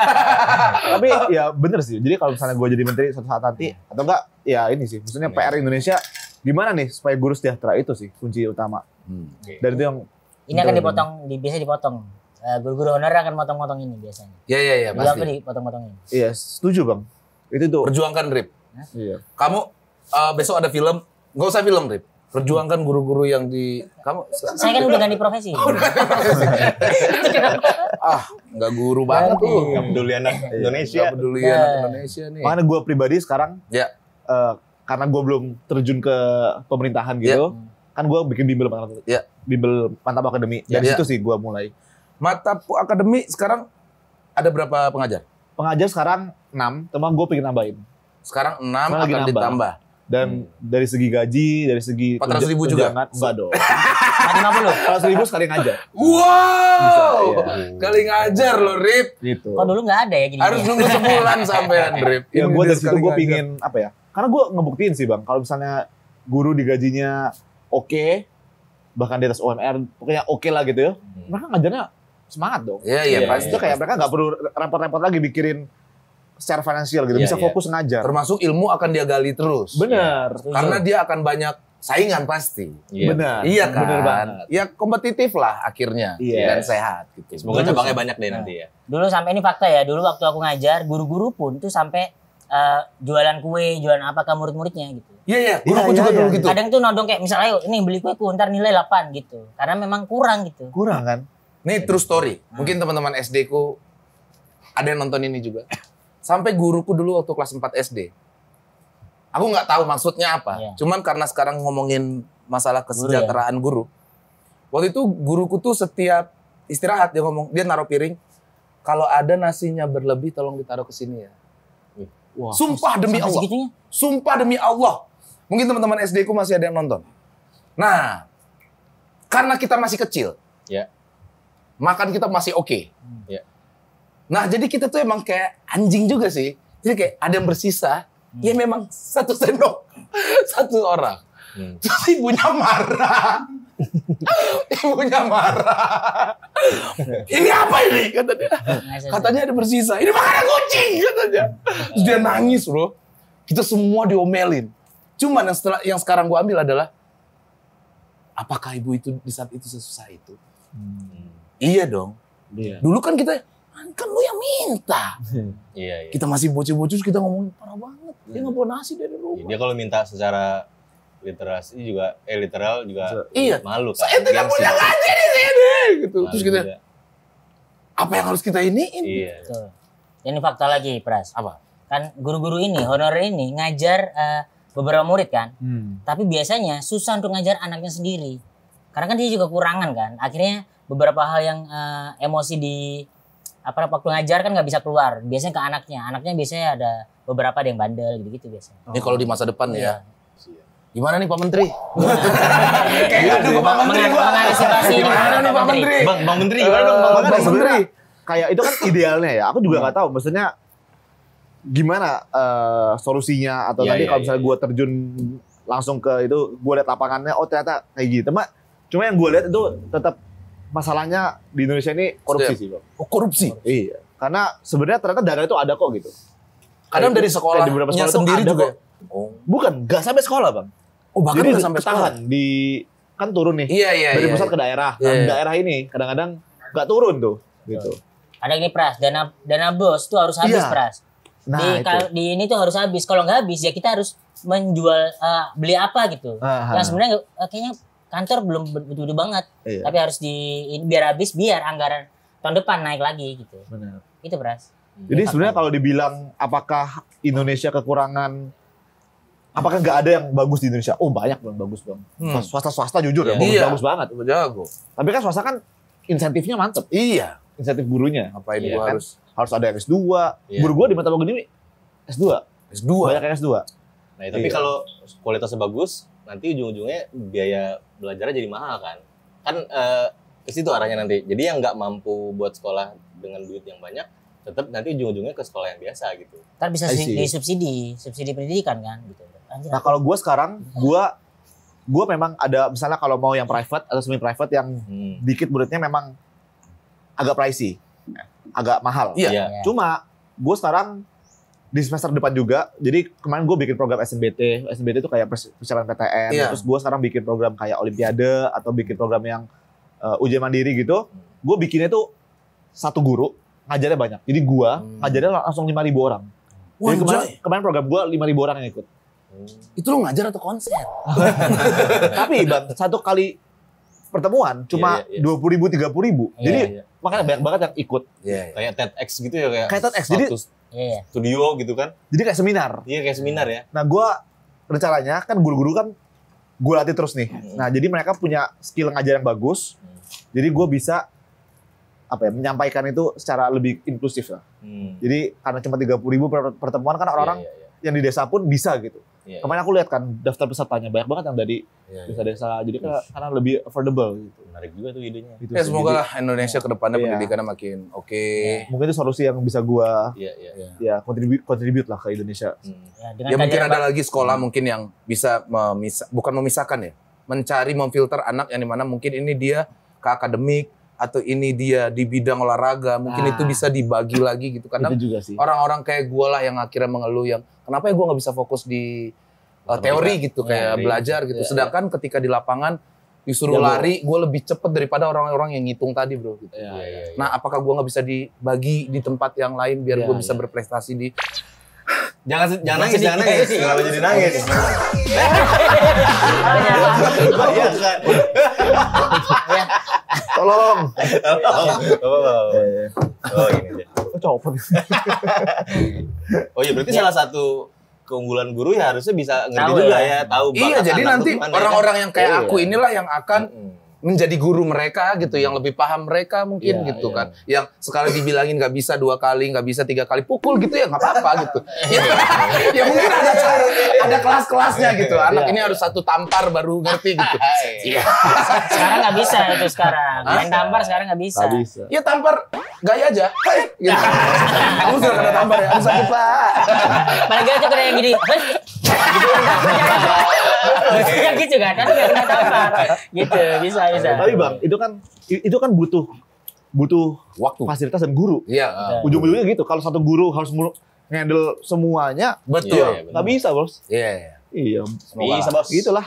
Tapi ya bener sih. Jadi kalau misalnya gue jadi menteri suatu saat nanti, atau enggak, ya ini sih. Maksudnya PR Indonesia gimana nih supaya guru sejahtera itu sih kunci utama. Dan itu yang Ini akan dipotong, biasa dipotong. Guru-guru honorer akan potong-potong ini biasanya. Ya Dulu aku pasti. dipotong-potongin. iya setuju bang. Itu tuh. Perjuangkan Rip. Iya. Kamu besok ada film, nggak usah film Rip. Perjuangkan guru-guru yang di kamu. Saya kan udah ganti profesi. Nggak guru banget Ganti. tuh. Nggak peduli anak Indonesia. Nggak peduli anak Indonesia nih. Makanya gue pribadi sekarang Ya. karena gue belum terjun ke pemerintahan gitu, kan gue bikin bimbel Mantap, Ya. bimbel Mantap Akademi. Dari Ya. situ sih gue mulai. Mata akademi sekarang ada berapa pengajar? Pengajar sekarang 6, teman gue pengen nambahin. Sekarang 6 Sekarang lagi akan nambah. ditambah. Dan dari segi gaji, dari segi 400.000 juga? tunjangan, enggak dong. 50. 400.000 sekali ngajar. Wow. Bisa, iya. Kali ngajar loh Rip. Gitu. Kok dulu nggak ada ya gini? Harus nunggu sebulan sampean Rip. Ya Ini gue dia dari situ sekali gue ngajar. pingin apa ya? Karena gue ngebuktiin sih bang, kalau misalnya guru digajinya oke, bahkan di atas UMR, pokoknya oke lah gitu ya. Mereka ngajarnya semangat dong. Iya Iya, pasti. Itu kayak mereka nggak perlu repot-repot lagi mikirin secara finansial gitu, Iya, bisa iya. fokus ngajar. Termasuk ilmu akan dia gali terus. Bener. Karena dia akan banyak saingan pasti. Iya. Benar. Iya kan? Bener banget. Ya kompetitif lah akhirnya Iya. dan sehat gitu. Semoga cabangnya banyak deh nanti ya. Dulu sampai ini fakta ya. Dulu waktu aku ngajar, guru-guru pun tuh sampai jualan kue, jualan apa ke murid-muridnya gitu. Iya, guruku Iya, juga iya, dulu iya. gitu. Kadang tuh nodong kayak misalnya, ayo ini beli kueku ntar nilai 8 gitu. Karena memang kurang gitu. Kurang kan? Nih true story. Mungkin teman-teman SD ku ada yang nonton ini juga. Sampai guruku dulu waktu kelas 4 SD. Aku nggak tahu maksudnya apa. Iya. Cuman karena sekarang ngomongin masalah kesejahteraan guru. Waktu itu guruku tuh setiap istirahat dia ngomong, dia naruh piring. Kalau ada nasinya berlebih tolong ditaruh ke sini ya. Wah. Sumpah demi Sampai Allah. segitunya. Sumpah demi Allah. Mungkin teman-teman SD ku masih ada yang nonton. Nah, karena kita masih kecil. Ya. Makan kita masih oke. Ya. Nah, jadi kita tuh emang kayak anjing juga sih. Jadi kayak ada yang bersisa, ya memang 1 sendok. 1 orang. Terus ibunya marah. Ibunya marah. Ini apa ini? Katanya ada bersisa. Ini makanan kucing katanya. Terus dia nangis bro. Kita semua diomelin. Cuman yang sekarang gue ambil adalah, apakah ibu itu di saat itu sesusah itu? Iya dong. Iya. Dulu kan kita, kan lu yang minta. Iya. Kita masih bocil-bocil kita ngomongin parah banget. Dia nggak bawa nasi dari rumah. Dia kalau minta secara literal juga Iya. malu kan. Saya tidak Gengsi. punya ngaji di sini. Gitu. Malu Terus kita, juga. apa yang harus kita iniin? Iya. Tuh. Ini fakta lagi, Pras. Apa? Kan guru-guru ini, honorer ini ngajar beberapa murid kan. Tapi biasanya susah untuk ngajar anaknya sendiri. Karena kan dia juga kurangan kan. Akhirnya beberapa hal yang emosi di waktu ngajar kan nggak bisa keluar. Biasanya ke anaknya. Anaknya biasanya ada beberapa ada yang bandel gitu-gitu biasanya. Ini kalau di masa depan ya. Iya. Gimana nih Pak Menteri? Kayak aduh, Pak Menteri gua. Mengantisipasi ini Gimana nih Pak Menteri? Bang Menteri gimana dong Bang Makanya Bang sebenarnya Menteri. kayak itu kan idealnya ya. Aku juga nggak tahu. Maksudnya gimana solusinya atau Iya, nanti iya, kalau misalnya iya. gue terjun langsung ke itu, gue lihat lapangannya, oh ternyata kayak gitu. Cuma yang gue lihat itu tetap masalahnya di Indonesia ini korupsi sih, Bang. Oh, korupsi. Iya. Karena sebenarnya ternyata dana itu ada kok gitu. Kadang dari Kayak di beberapa sekolahnya sekolah sendiri tuh ada juga. kok. Bukan, nggak sampai sekolah, Bang. Oh, bahkan Jadi nggak sampai sekolah. ketahan di kan turun nih. Iya. Dari pusat ke daerah. Nah, Iya. di daerah ini kadang-kadang nggak turun tuh, gitu. Ada ini Pras, dana bos tuh harus habis Iya. Pras. Nah, itu. Di ini tuh harus habis. Kalau nggak habis ya kita harus menjual beli apa gitu. Aha. Yang sebenarnya kayaknya kantor belum betul banget. Iya. Tapi harus biar habis biar anggaran tahun depan naik lagi gitu. Benar. Itu Pras. Jadi sebenarnya kalau dibilang apakah Indonesia kekurangan, apakah nggak ada yang bagus di Indonesia? Oh banyak yang bagus bang. Swasta jujur ya, Iya. bagus banget. Jago. Tapi kan swasta kan insentifnya mantep, Iya. insentif gurunya. Ngapain Iya, gua kan? harus Ada yang S2, Iya. guru gua di Mata Gini S2, S2. banyak yang S2. Nah, tapi Iya. kalau kualitasnya bagus, nanti ujung-ujungnya biaya belajarnya jadi mahal kan. Kan ke situ arahnya nanti. Jadi yang nggak mampu buat sekolah dengan duit yang banyak, tetap nanti ujung-ujungnya ke sekolah yang biasa gitu. Ntar bisa I see. subsidi pendidikan kan gitu. Anjir, Nah kalau gua sekarang, gua memang ada misalnya kalau mau yang private atau semi private yang dikit muridnya memang agak pricey, agak mahal. Iya. Iya. Cuma gue sekarang di semester depan juga, jadi kemarin gue bikin program SNBT itu kayak persiapan PTN, Iya. terus gue sekarang bikin program kayak Olimpiade atau bikin program yang ujian mandiri gitu. Gue bikinnya tuh satu guru ngajarnya banyak, jadi gue ngajarnya langsung 5.000 orang. Wah, Jadi anjay. kemarin program gue 5.000 orang yang ikut. Itu lu ngajar atau konser? Tapi bang satu kali pertemuan cuma Iya, iya, iya. 20.000 30.000, Iya, jadi iya. makanya banyak banget yang ikut. Iya. Kayak TEDx gitu ya kayak. Kayak TEDx, jadi- satu Iya. studio gitu kan. Jadi kayak seminar. Iya kayak seminar ya. Nah, gue rencananya kan guru-guru kan gue latih terus nih. Nah, jadi mereka punya skill ngajar yang bagus. Jadi gue bisa menyampaikan itu secara lebih inklusif lah. Jadi karena cuma 30.000 pertemuan kan orang-orang Iya. yang di desa pun bisa gitu. Iya. Kemarin aku lihat kan daftar pesertanya banyak banget yang dari Iya. desa-desa. Jadi karena lebih affordable gitu. Menarik juga tuh idenya. Gitu Ya sih. semoga Jadi, lah Indonesia ke depannya Iya. pendidikannya makin oke. mungkin itu solusi yang bisa gue Iya, iya. ya kontribut lah ke Indonesia. Ya, dengan Ya mungkin kajian ada lagi sekolah mungkin yang bisa bukan memisahkan ya, mencari memfilter anak yang dimana mungkin ini dia ke akademik atau ini dia di bidang olahraga, mungkin Ah. itu bisa dibagi lagi gitu. Kadang Itu juga sih. orang-orang kayak gue lah yang akhirnya mengeluh yang kenapa ya gue nggak bisa fokus di teori gitu kayak Teori. belajar gitu. Iya, Sedangkan ketika di lapangan disuruh Jago. lari, gue lebih cepet daripada orang-orang yang ngitung tadi bro. Gitu. Iya, Iya, iya. Nah, apakah gue nggak bisa dibagi di tempat yang lain biar Iya, gue bisa iya. berprestasi di Jangan nangis, jangan nangis. Kenapa jadi nangis? Iya kan. Tolong. Oh ini dia. Oh, copot. Oh iya berarti salah satu keunggulan guru ya harusnya bisa ngerti Tahu juga ya. ya, tahu Iya, bakat jadi anak nanti tuh gimana, orang-orang yang kayak Iya. aku inilah yang akan Mm-mm. menjadi guru mereka gitu, yang lebih paham mereka mungkin Iya, gitu iya. kan. Yang sekali dibilangin nggak bisa 2 kali, nggak bisa 3 kali, pukul gitu ya nggak apa-apa gitu. Ya mungkin ada kelas-kelasnya gitu. Anak Iya. ini harus 1 tampar baru ngerti gitu. Iya. sekarang nggak bisa itu sekarang. Main tampar sekarang nggak bisa. Nggak bisa. Ya tampar gaya aja. Gitu. Kamu sudah kena tampar ya. Aduh sakit Pak. Paling gak tuh kena yang gini. Kayak gitu kan, tapi nggak kena tampar. Gitu, bisa. Tapi bang, itu kan butuh Waktu. fasilitas dan guru. Iya. Ujung-ujungnya gitu. Kalau satu guru harus handle semuanya. Betul. Iya, benar. Nggak bisa, Bos. Iya. Iya. Bisa, Bos. Itulah.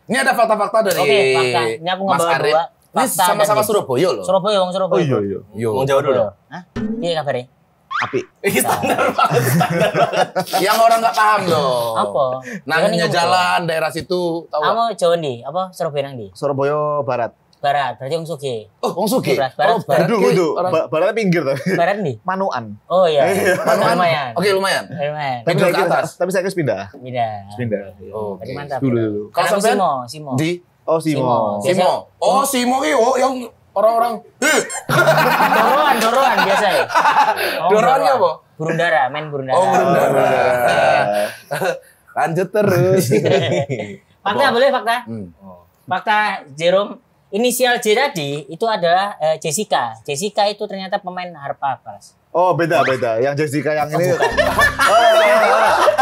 Ini ada fakta-fakta dari Oke, fakta. Ini aku Mas ngebawa Arif. dua. Ini Fakta sama-sama dan- Surabaya loh. Surabaya, wong Surabaya. Oh iya iya. Yo. Mau jawab dulu. Hah? Iya kabarnya? Api. Standar banget. Yang orang nggak paham loh. Apa? Namanya Kan ini jalan daerah situ tahu nggak? Kamu Jawa ndi? Apa Surabaya nang ndi? Surabaya Barat. Barat, berarti wong Sugih. Oh, Wong Suki. Barat, Kalau Barat. Barat Kudu. orang Baratnya pinggir tapi. Barat ndi? Manuan. Oh iya. Manuan. Lumayan. Oke, lumayan. Lumayan. Tapi Pinggir saya ke atas. tapi saya harus pindah. Pindah. Pindah. Oh, Berarti oke. mantap. Dulu. Kalau Kalau sampean Simo. di Oh, Simo. Biasa- Simo. Oh, Simo ki yang orang-orang Doroan biasa ya. Oh, Doroannya apa? Burung dara, main burung dara. Oh, burung dara. Lanjut terus. Fakta boleh fakta? Hmm. Fakta Jerome, inisial J tadi itu adalah Jessica. Jessica itu ternyata pemain harpa, Pras. Oh, beda. Yang Jessica yang ini.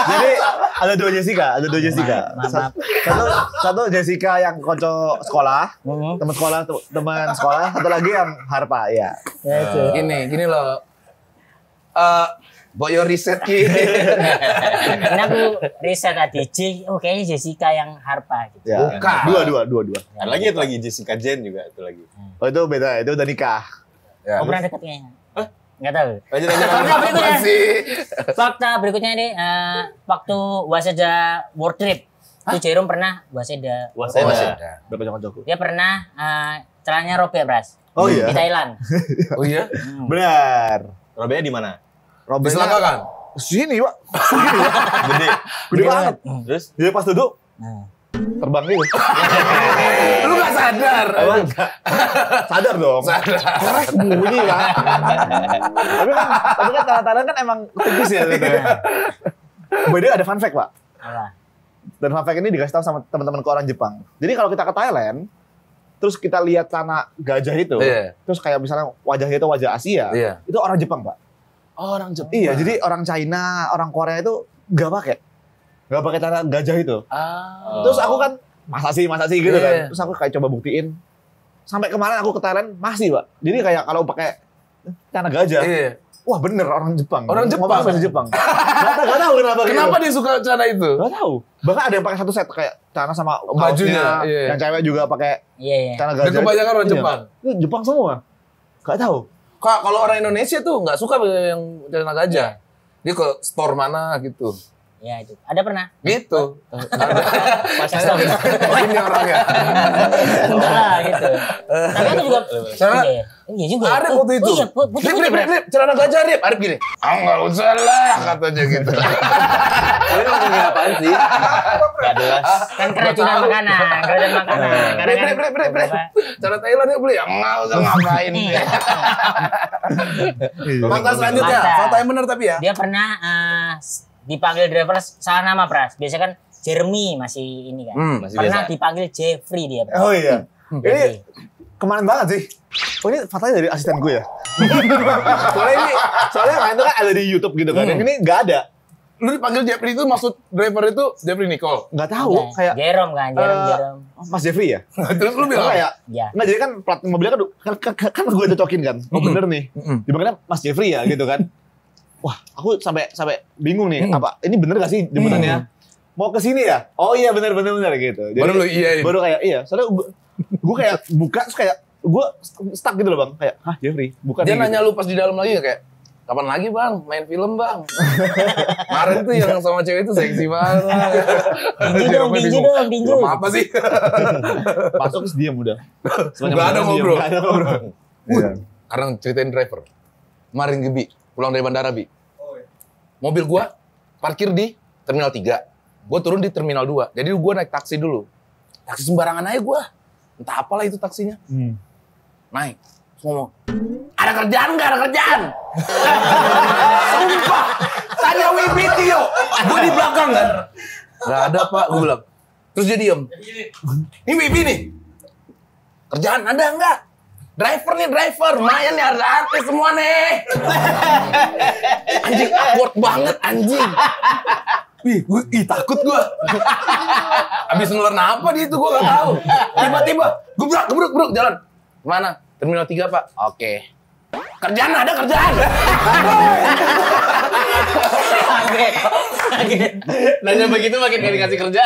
Jadi ada dua Jessica. Maaf. Satu Jessica yang konco sekolah, teman sekolah, satu lagi yang harpa, ya. Ya, itu. Gini loh. Boyo riset ki. Ini aku riset tadi kayaknya Jessica yang harpa gitu. Ya. Bukan. Dua. Ada lagi Jessica Jen juga itu lagi. Oh, itu beda, itu udah nikah. Ya. Oh, pernah dekat kayaknya? Nggak tahu. Lanjut. Apa sih? Fakta berikutnya ini waktu Waseda World Trip. Itu Jerome pernah Waseda. Wah, Oh, saya masih. ada. Berapa koncoku? Dia pernah celananya robek, Pras. Oh iya. Di Thailand. Oh iya? Benar. Surabaya di mana? Robeknya Diselakakan. sini, Pak. Sini, Pak. Gede. Gede banget. Terus Dia pas duduk Nah. terbang gitu. Lu gak sadar. Sadar dong. Sadar. Karena sembunyi, Pak. tapi kan Thailand kan emang tipis ya. Gitu. By the way, ada fun fact, Pak. Apa? Dan fun fact ini dikasih tahu sama teman-teman ke orang Jepang. Jadi kalau kita ke Thailand, terus kita lihat tanah gajah itu, Iya. terus kayak misalnya wajahnya itu wajah Asia, Iya. itu orang Jepang, Pak. Orang Jepang. Iya, jadi orang China, orang Korea itu nggak pakai tanah gajah itu. Ah. Terus aku kan masa sih gitu kan. Iya. Terus aku kayak coba buktiin. Sampai kemarin aku ke Thailand masih, Pak. Jadi kayak kalau pakai tanah gajah, Iya. wah bener orang Jepang. Orang Jepang. Ngomong bahasa Jepang. Gak tahu kenapa. Kenapa dia suka celana itu? Gak tahu. Bahkan ada yang pakai satu set kayak celana sama Bajunya, kaosnya. iya. Yang cewek juga pakai Iya. celana Dan gajah. kebanyakan orang Iya. Jepang. Itu Jepang semua. Gak tahu. Kak, kalau orang Indonesia tuh nggak suka yang celana gajah. Dia ke store mana gitu. Ya itu. Ada pernah? Gitu. Pas Ini orangnya. Enggak lah gitu. Tapi aku juga Celana iya. Iya juga. Arif waktu itu. Oh iya, putih. Rip, celana gajah Rip. Arif gini. Nggak usah lah katanya gitu. Tapi ngomongin apaan sih? Gak jelas. Kan keracunan makanan. Karena kan Rip. Celana Thailand ya beli. Nggak usah ngapain. Fakta selanjutnya. Mantap. Fakta yang benar tapi ya. dia pernah dipanggil driver salah nama, Pras. Biasanya kan Jeremy masih ini kan. Masih Pernah biasa. dipanggil Jeffrey dia, Pras. Oh iya. Jeffrey. Ini kemarin banget sih. Oh ini faktanya dari asisten gue ya. soalnya kan itu kan ada di YouTube gitu kan. Yang ini nggak ada. Lu dipanggil Jeffrey itu maksud driver itu Jeffrey Nicole. Nggak tahu. Enggak, Kayak Jerome kan, Jerome. Mas Jeffrey ya. Terus lu bilang Kayak Ya. nggak jadi kan plat mobilnya kan gue cocokin kan. Oh bener nih. Dipanggilnya Mas Jeffrey ya gitu kan. Wah, aku sampai bingung nih. Apa ini bener gak sih jemputannya? Mau ke sini ya? Oh iya bener gitu. Jadi, Baru lu iyain. Baru kayak iya. Soalnya gue kayak buka terus kayak gue stuck gitu loh bang. Kayak hah Jeffrey bukan. Dia nih, nanya lu pas di dalam lagi kayak, kapan lagi bang main film bang? Kemarin tuh yang sama cewek itu seksi banget. Tinju dong. Film apa sih? gitu. Masuk terus diam udah. Nggak ada ngobrol. Nggak ada ngobrol. Iya. Karena ceritain driver. Kemarin Gebi, pulang dari bandara Bi. Mobil gua parkir di Terminal 3. Gua turun di Terminal 2. Jadi gua naik taksi dulu. Taksi sembarangan aja gua. Entah apalah itu taksinya. Naik. Terus ngomong, ada kerjaan nggak? Ada kerjaan. Sumpah. Tanya Wibi Tio. Gua di belakang kan. Nggak ada pak, gua bilang. Terus dia diem. Ini Wibi nih. Kerjaan ada nggak? Driver, lumayan nih ada artis semua nih. Anjing awkward banget anjing. Takut gua. Abis ngeluarin apa dia itu gua gak tahu. Tiba-tiba gebruk jalan. Mana? Terminal 3 pak. Oke. Kerjaan ada kerjaan. Nanya begitu makin gak dikasih kerja.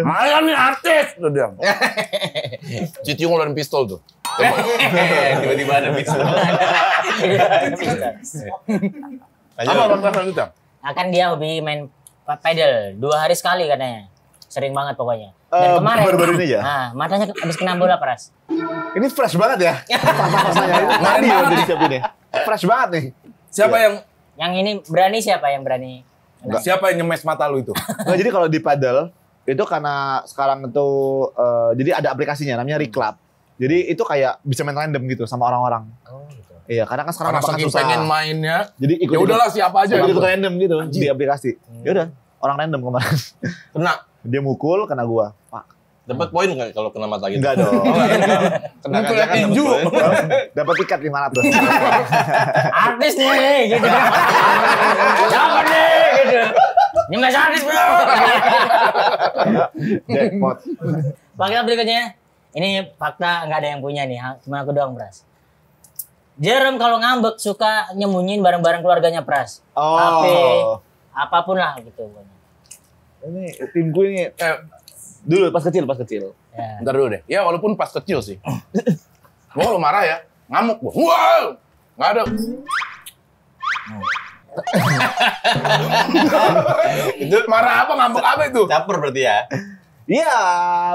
Makanya nih artis. Udah bilang. Ciciung ngeluarin pistol tuh. Tiba-tiba ada pistol. Apa fakta selanjutnya? Akan dia hobi main pedal 2 hari sekali katanya. Sering banget pokoknya. Dan kemarin baru-baru ini ya? Nah, matanya habis kena bola Pras. Ini fresh banget ya. Pas-pasanya ini tadi ya udah disiapin ya. Fresh banget nih. Siapa yang Yang ini berani siapa yang berani? siapa yang nyemes mata lu itu? Nah, jadi kalau di paddle itu karena sekarang itu jadi ada aplikasinya namanya Reclub. Jadi itu kayak bisa main random gitu sama orang-orang. Oh, gitu. Iya, karena kan sekarang Karena lapangan saking susah. pengen mainnya. Jadi ikut Ya udahlah siapa aja ikut gitu. random gitu di aplikasi. Ya udah, orang random kemarin. Kena. Dia mukul kena gua. Pak, Dapat poin nggak kalau kena mata gitu? enggak dong. Kena Mukul kaca kan tinju. dapat poin. Dapat tiket 500. Artis nih gitu. Siapa nih gitu. Nyemes artis bro. Jackpot. Fakta berikutnya. Ini fakta nggak ada yang punya nih, cuma aku doang Pras. Jerem kalau ngambek suka nyembunyiin barang-barang keluarganya Pras. HP, apapun lah gitu. Ini timku ini dulu pas kecil. Ya. Bentar dulu deh. Ya walaupun pas kecil sih. Gua kalau marah ya, ngamuk gua. Wow! Nggak ada. Itu marah apa, ngambek apa itu? Caper berarti ya? Iya,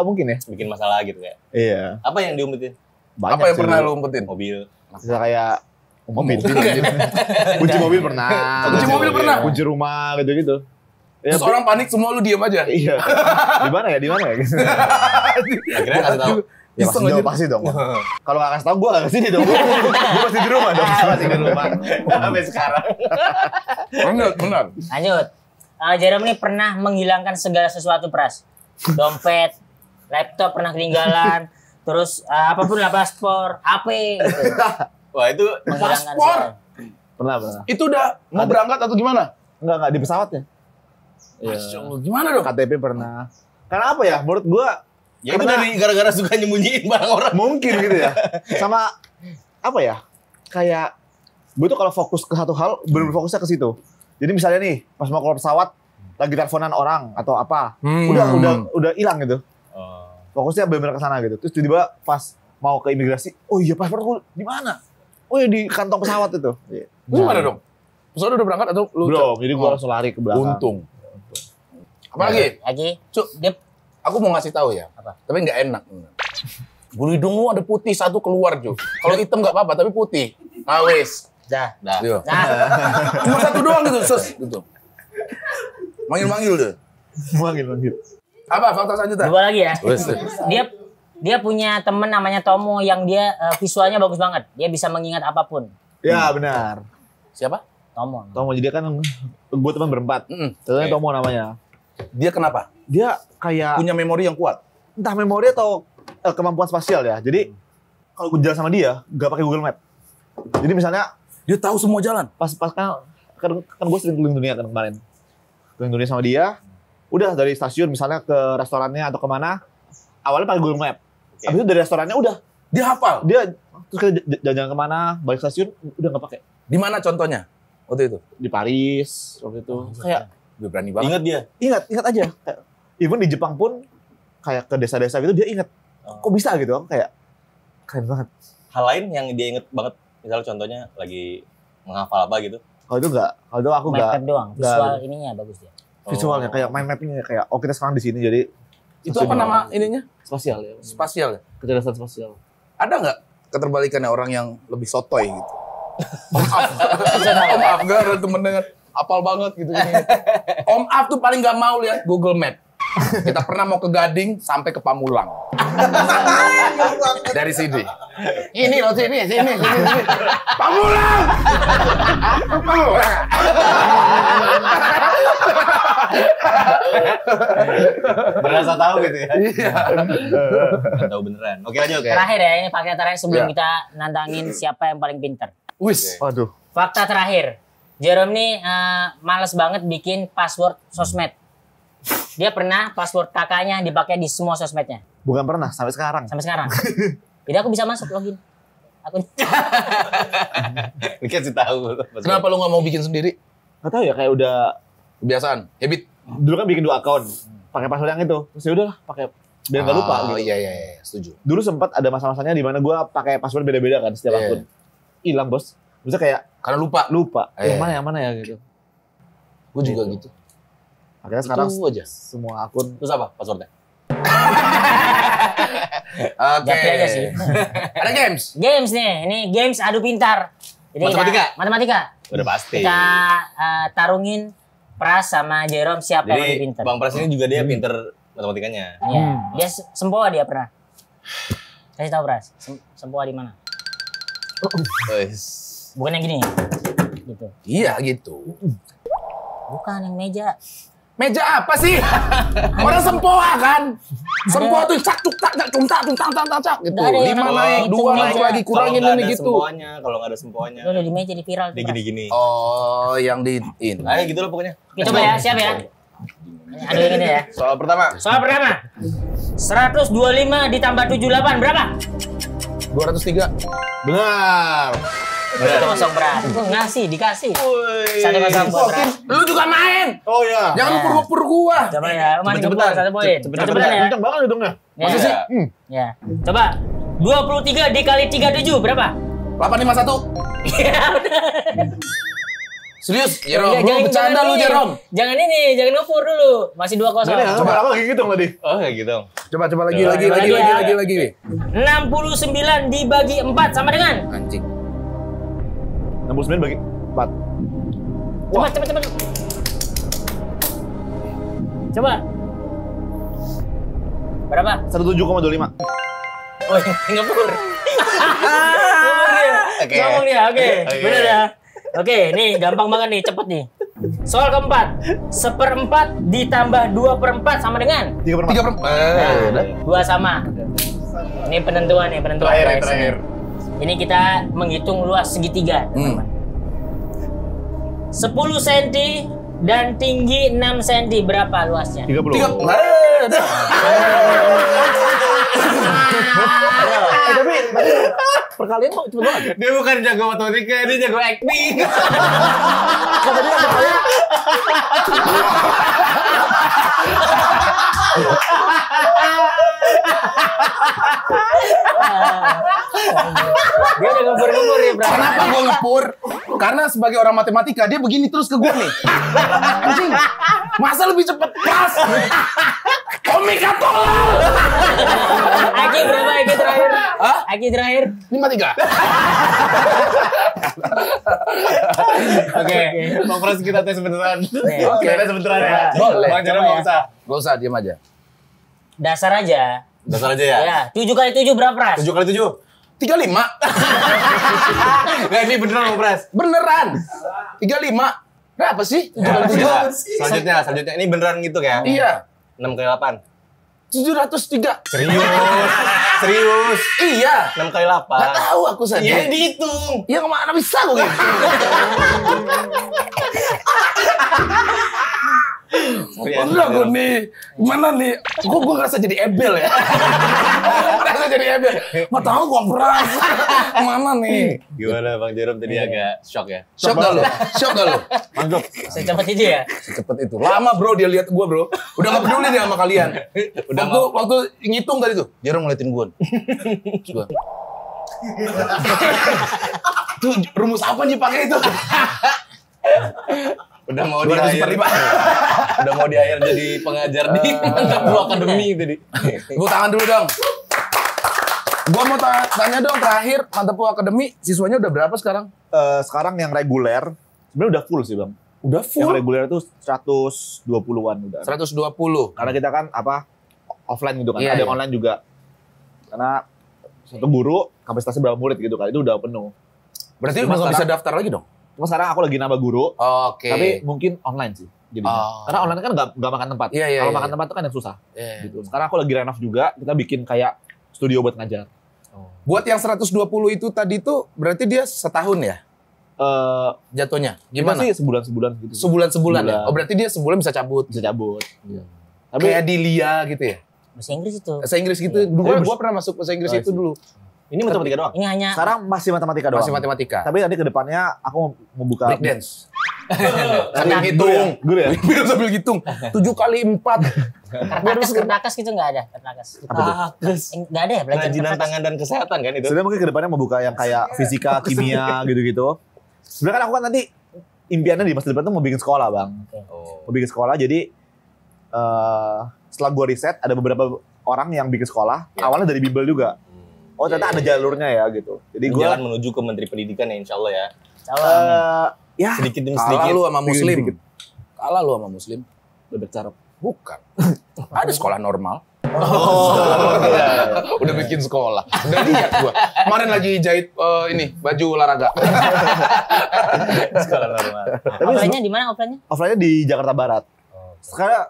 mungkin ya. Bikin masalah gitu ya? Iya. Apa yang diumpetin? Banyak Apa yang sih pernah dulu. lu umpetin? Mobil. Bisa kayak mobil. Kunci mobil pernah. Kunci mobil pernah? Kunci rumah gitu-gitu. Ya, Terus orang panik semua lu diam aja. iya. Di mana ya? Akhirnya kasih tahu. Ya Iseng pasti aja. dong, pasti dong. Kalau nggak kasih tahu gue nggak kesini dong. Gue pasti di rumah dong. Masih di rumah. Sampai sekarang. Benar. Lanjut. Jerem ini pernah menghilangkan segala sesuatu Pras. Dompet, laptop pernah ketinggalan, terus apapun lah paspor, HP gitu. Wah itu Menghilangkan Paspor? segala. Pernah. Itu udah mau berangkat atau gimana? Enggak di pesawatnya. Masya Allah, gimana dong? KTP pernah. Karena apa ya? Menurut gue ya itu dari gara-gara suka nyembunyiin barang orang. mungkin gitu ya. Sama apa ya? Kayak gue tuh kalau fokus ke satu hal, bener-bener fokusnya ke situ. Jadi misalnya nih, pas mau keluar pesawat, lagi teleponan orang atau apa, udah hilang gitu. Oh. Fokusnya bener-bener ke sana gitu. Terus tiba-tiba pas mau ke imigrasi, oh iya pasporku di mana? Oh ya di kantong pesawat itu. Lu gimana dong? Pesawat udah berangkat atau lu? Belum, jadi gue langsung lari ke belakang. Untung. Apalagi? Lagi, Cuk, aku mau ngasih tahu ya. Apa? Tapi nggak enak. Bulu hidung lu ada putih satu keluar, Cuk. Kalau hitam nggak apa-apa, tapi putih. Awes. dah. Dah. Iya. Nah, Cuma satu doang gitu, gitu. Manggil-manggil deh. Manggil. Apa fakta selanjutnya? dua lagi ya. Wes. Dia punya temen namanya Tomo yang dia visualnya bagus banget. Dia bisa mengingat apapun. Ya benar. Siapa? Tomo. Tomo jadi kan gue teman berempat. Satunya Tomo namanya. Dia kenapa? Dia kayak Punya memori yang kuat. entah memori atau kemampuan spasial ya. Jadi kalau gue jalan sama dia, gak pakai Google Map. Jadi misalnya Dia tahu semua jalan. pas kan gue sering keliling dunia kan kemarin. Keliling dunia sama dia. Udah dari stasiun misalnya ke restorannya atau kemana. Awalnya pakai Google Map. Habis itu dari restorannya udah. Dia hafal. Dia terus kita jalan-jalan kemana, balik stasiun udah nggak pakai. Di mana contohnya? Waktu itu. Di Paris waktu itu. Kayak Gue berani banget. Ingat dia. ingat aja. Kayak, even di Jepang pun kayak ke desa-desa gitu dia ingat. Kok bisa gitu? Kayak keren banget. Hal lain yang dia inget banget. Misalnya contohnya lagi menghafal apa gitu. Kalau itu enggak. Kalau itu aku enggak. Map doang. Visual ininya bagus dia. Visualnya kayak mind mappingnya kayak oh kita sekarang di sini jadi Itu apa nama ininya? spasial ya. Spasial ya? Kecerdasan spasial. Ada nggak keterbalikannya orang yang lebih sotoy gitu? Om Afgar ada temen dengan apal banget gitu. Om Af tuh paling nggak mau lihat Google Map. Kita pernah mau ke Gading sampai ke Pamulang. Dari sini. Ini loh sini. Pamulang. Pamulang. Berasa tahu gitu ya. Iya. Nggak tahu beneran. Oke lanjut. Terakhir ya, ini fakta terakhir sebelum Ya. kita nantangin siapa yang paling pintar. Wis. Waduh. Fakta terakhir. Jerome nih males banget bikin password sosmed. Dia pernah password kakaknya dipakai di semua sosmednya. Bukan pernah sampai sekarang. Sampai sekarang. Jadi aku bisa masuk login. Aku Dikasih tahu. Kenapa lu nggak mau bikin sendiri? Nggak tahu ya, kayak udah Kebiasaan, habit. dulu kan bikin 2 akun, pakai password yang itu. Terus ya udahlah, pakai biar nggak lupa Oh, gitu. iya, setuju. Dulu sempat ada masa-masanya di mana gue pakai password beda-beda kan setiap Iya. akun. Hilang bos. Bisa kayak Karena lupa. yang Iya. mana ya gitu. Gue juga gitu. Akhirnya sekarang Itu aja. semua akun Terus apa passwordnya? Oke. Japri aja sih. Ada games. Games nih, ini games adu pintar. Jadi matematika. Udah pasti. Kita tarungin Pras sama Jerome siapa yang lebih Jadi pintar. Bang Pras ini juga dia pinter matematikanya. Iya, dia sempoa dia pernah. Kasih tahu Pras, sempoa di mana? Wes. Bukan yang gini. Gitu. Iya gitu. Bukan yang meja. Meja apa sih? Orang sempoa kan. Sempoa tuh cak cuk tak cak cung tak cung tak tak cak gitu. Nggak ada yang 5 namanya naik, hitung 2 naik meja. lagi, kurangin Kalau nggak ini ada gitu. sempoanya, kalau nggak ada sempoanya, Lu udah di meja di viral tuh. dia Pras. gini-gini. Oh, yang di ini. Nah, gitu loh pokoknya. Oke, coba ya, siap ya. Aduh yang ini ya. Soal pertama. Soal pertama. 125 ditambah 78 berapa? 203. benar. 1-0 Pras. Gua ngasih, dikasih. 1-0 buat Pras. Lu juga main. Oh iya. Jangan ngupur-ngupur gua. Coba ya, masih Cepet-cepetan. ngepur 1 poin. Cepet-cepetan ya. Kenceng banget hitungnya. Ya. Masa sih? Ya. Coba 23 dikali 37 berapa? 851. Ya udah. Serius, Jerome. Lu Jangan- bercanda jangan lu, ini. Jerome. Jangan ini, jangan ngepur dulu. Masih 2-0. Coba Coba. aku lagi hitung tadi. Oh, kayak gitu. Coba lagi Coba lagi ya. lagi. 69 dibagi 4 sama dengan. Anjing. 69 bagi 4. Cepat. Coba. Berapa? 17,25. Oh, ngepur. Ngepur dia. Oke. Ngomong dia. Oke, Oke. benar ya. Oke, nih gampang banget nih, cepet nih. Soal keempat, 1/4 ditambah 2/4 sama dengan 3/4. 3/4. Udah. 2 sama. Ini penentuan nih, penentuan. Terakhir, guys. terakhir. Ini kita menghitung luas segitiga, teman-teman. 10 cm dan tinggi 6 cm berapa luasnya? 30. 3. Tapi perkalian kok cepet banget. Dia bukan jago matematika, dia jago acting. Dia udah ngepur-ngepur ya, Bro. Kenapa gue ngepur? Karena sebagai orang matematika dia begini terus ke gue nih. Anjing. Masa lebih cepet pas? Komika tolol. Aki berapa Aki terakhir? Hah? Aki terakhir? 53. Oke, Bang Pras kita tes beneran. Oke. Kita tes beneran ya. Boleh. Bang Jerome nggak usah. Gak usah, diam aja. Dasar aja. Dasar aja ya. Ya, 7 kali 7 berapa, Pras? 7 kali 7. 35. Nggak, ini beneran Bang Pras. Beneran. 35. Berapa sih? 7 kali 7. Selanjutnya ini beneran gitu ya? Iya. 6 kali 8. 703. Serius. Iya. 6 kali 8. Gak tahu aku saja. Iya, dihitung. Ya kemana bisa gue gitu. Enggak gue nih. Gimana nih? Gue ngerasa jadi ebel ya. Ngerasa jadi ebel. Gak tahu gue beras. Gimana nih? Gimana Bang Jerome tadi agak shock ya? Shock gak lu? Shock gak lu? Mantap. Secepat itu ya? Cepet itu. Lama bro dia lihat gue bro. Udah gak peduli dia sama kalian. Waktu ngitung tadi tuh. Jerome ngeliatin gue. Gue. Tuh rumus apa nih pakai itu? Udah mau 200 di per hire. 5. Udah mau di hire jadi pengajar di Mantap Pro Academy tadi. Gue tangan dulu dong. Gue mau tanya dong terakhir Mantap Pro Academy siswanya udah berapa sekarang? Sekarang yang reguler sebenarnya udah full sih, Bang. Udah Yang reguler itu 120-an udah. 120. Karena kita kan offline gitu kan. Iya, Ada iya. online juga. Karena satu guru kapasitasnya berapa murid gitu kan. Itu udah penuh. Berarti Cuma udah nggak bisa sekarang- daftar lagi dong? Cuma sekarang aku lagi nambah guru. Oke. Tapi mungkin online sih jadinya. Oh. Karena online kan nggak makan tempat. Iya, iya, Kalau iya. makan tempat itu kan yang susah. Iya. Gitu. Sekarang aku lagi renov juga. Kita bikin kayak studio buat ngajar. Buat yang 120 itu tadi tuh berarti dia setahun ya jatuhnya? Gimana? Gimana? Sih sebulan-sebulan gitu. Sebulan-sebulan ya? Sebulan. Oh berarti dia sebulan bisa cabut? Bisa cabut. Tapi Kayak di LIA gitu ya? Bahasa Inggris itu. Bahasa Inggris gitu. Iya. Dulu Tapi gue pernah masuk bahasa Inggris Oh, itu iya. dulu. Ini matematika doang. Ini hanya Sekarang masih matematika doang. Masih matematika. Tapi nanti ke depannya aku mau buka Break dance. Sambil hitung. Guru ya? Sambil hitung. 7 kali 4. kertakas gitu nggak ada kertakas. Nggak ada ya belajar Kerajinan kertakas. tangan dan kesehatan kan itu. Sebenarnya mungkin ke depannya mau buka yang kayak fisika, kimia gitu-gitu. Sebenarnya kan aku kan nanti impiannya di masa depan tuh mau bikin sekolah, Bang. Oh. Mau bikin sekolah, jadi setelah gua riset ada beberapa orang yang bikin sekolah, awalnya dari bimbel juga. Oh ternyata ada jalurnya ya gitu. Jadi Ini gua jalan menuju ke Menteri Pendidikan ya insya Allah ya. ya Sedikit demi Kalah sedikit. lu sama muslim. Dikit. Kalah lu sama muslim. bebek carok. Bukan. Ada sekolah normal. Oh, Udah bikin sekolah. Udah lihat gua. Kemarin lagi jahit ini baju olahraga. Sekolah normal. Tapi Offline-nya di mana offline-nya? offline-nya di Jakarta Barat. Sekarang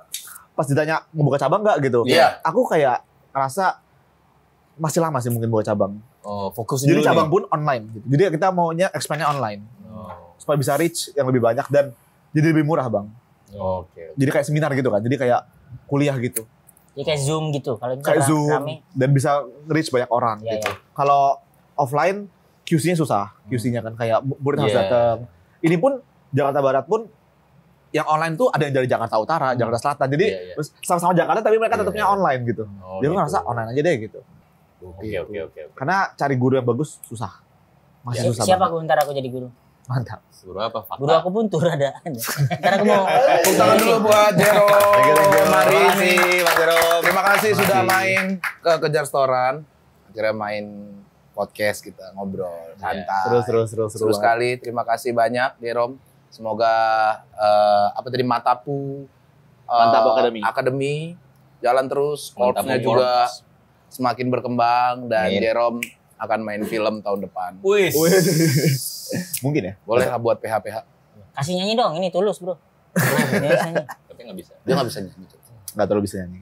pas ditanya mau buka cabang nggak gitu, Iya. aku kayak ngerasa masih lama sih mungkin buka cabang. Oh, fokus Jadi dulu cabang nih. pun online. Gitu. Jadi kita maunya expand-nya online Oh. supaya bisa reach yang lebih banyak dan jadi lebih murah, Bang. Oke. Jadi kayak seminar gitu kan. Jadi kayak kuliah gitu. Ya kayak Zoom gitu. Kalau Kayak misalnya Zoom rame. dan bisa reach banyak orang Iya, gitu. iya. Kalau offline QC-nya susah. QC-nya kan kayak murid harus Iya. datang. Ini pun Jakarta Barat pun yang online tuh ada yang dari Jakarta Utara, Jakarta Selatan. Jadi Iya, iya. sama-sama Jakarta tapi mereka Iya, tetapnya iya. online gitu. Oh, Jadi aku gitu. ngerasa online aja deh gitu. Oke. Karena cari guru yang bagus susah. Masih susah Siapa banget. aku ntar aku jadi guru? Mantap. Guru apa? Fakta. Guru aku pun tur ada. Ntar aku mau. Tepuk tangan dulu buat Jero. Thank you, Mari Bang. nih, Bang Jero. Terima kasih Terima sudah kasih. main ke Kejar Setoran. Akhirnya main podcast kita ngobrol santai. Seru Seru sekali. Terima kasih banyak, Jerom. Semoga apa tadi Matapu Mantap Akademi jalan terus, Mantap korpsnya Korps. juga semakin berkembang dan Amin. Jerom akan main film tahun depan. Wis. Mungkin ya. Boleh lah buat PH-PH. Kasih nyanyi dong. Ini tulus bro. Ini nyanyi. Tapi nggak bisa. Dia nggak bisa nyanyi. Nggak terlalu bisa nyanyi.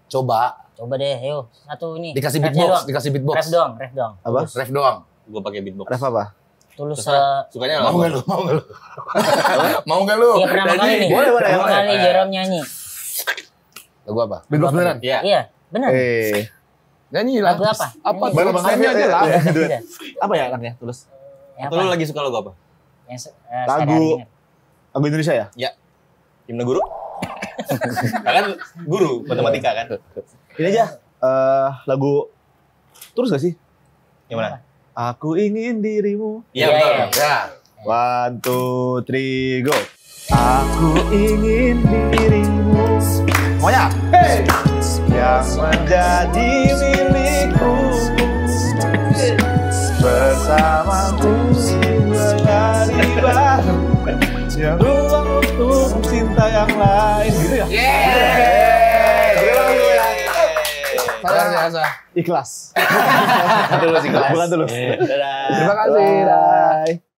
Coba Coba deh. Ayo. Satu ini. dikasih Refnya beatbox, doang. dikasih beatbox. Ref doang. Ref doang. Apa? Ref doang. Gue pakai beatbox. Ref apa? Tulus. Terserah. Sukanya Mau nggak lu? Mau nggak lu? Mau nggak lu? Iya pertama kali nih. Boleh. Pertama kali Jerome nyanyi. Lagu apa? Beatbox beneran? Iya. Iya. Benar. Nyanyi lah. Lagu apa? Apa? Mana tuh? Bang? Nyanyi aja lah. Udah. Apa ya anaknya? Tulus. Yang Atau lu apa? lagi suka lagu apa? Yang Lagu- Lagu Indonesia ya? Himne guru? Kan guru matematika kan? Ini aja. Lagu Tulus gak sih? Yang mana? Aku ingin dirimu. Iya Iya, betul. iya. Ya. 1, 2, 3, go. Aku ingin dirimu. Semuanya. Hey! Yang menjadi milikku. Bersamamu menjadi baru. Yang ruang untuk cinta yang lain. Gitu ya? Luar biasa. Ikhlas. Tulus ikhlas. Bukan tulus. Dadah. Terima kasih. Bye.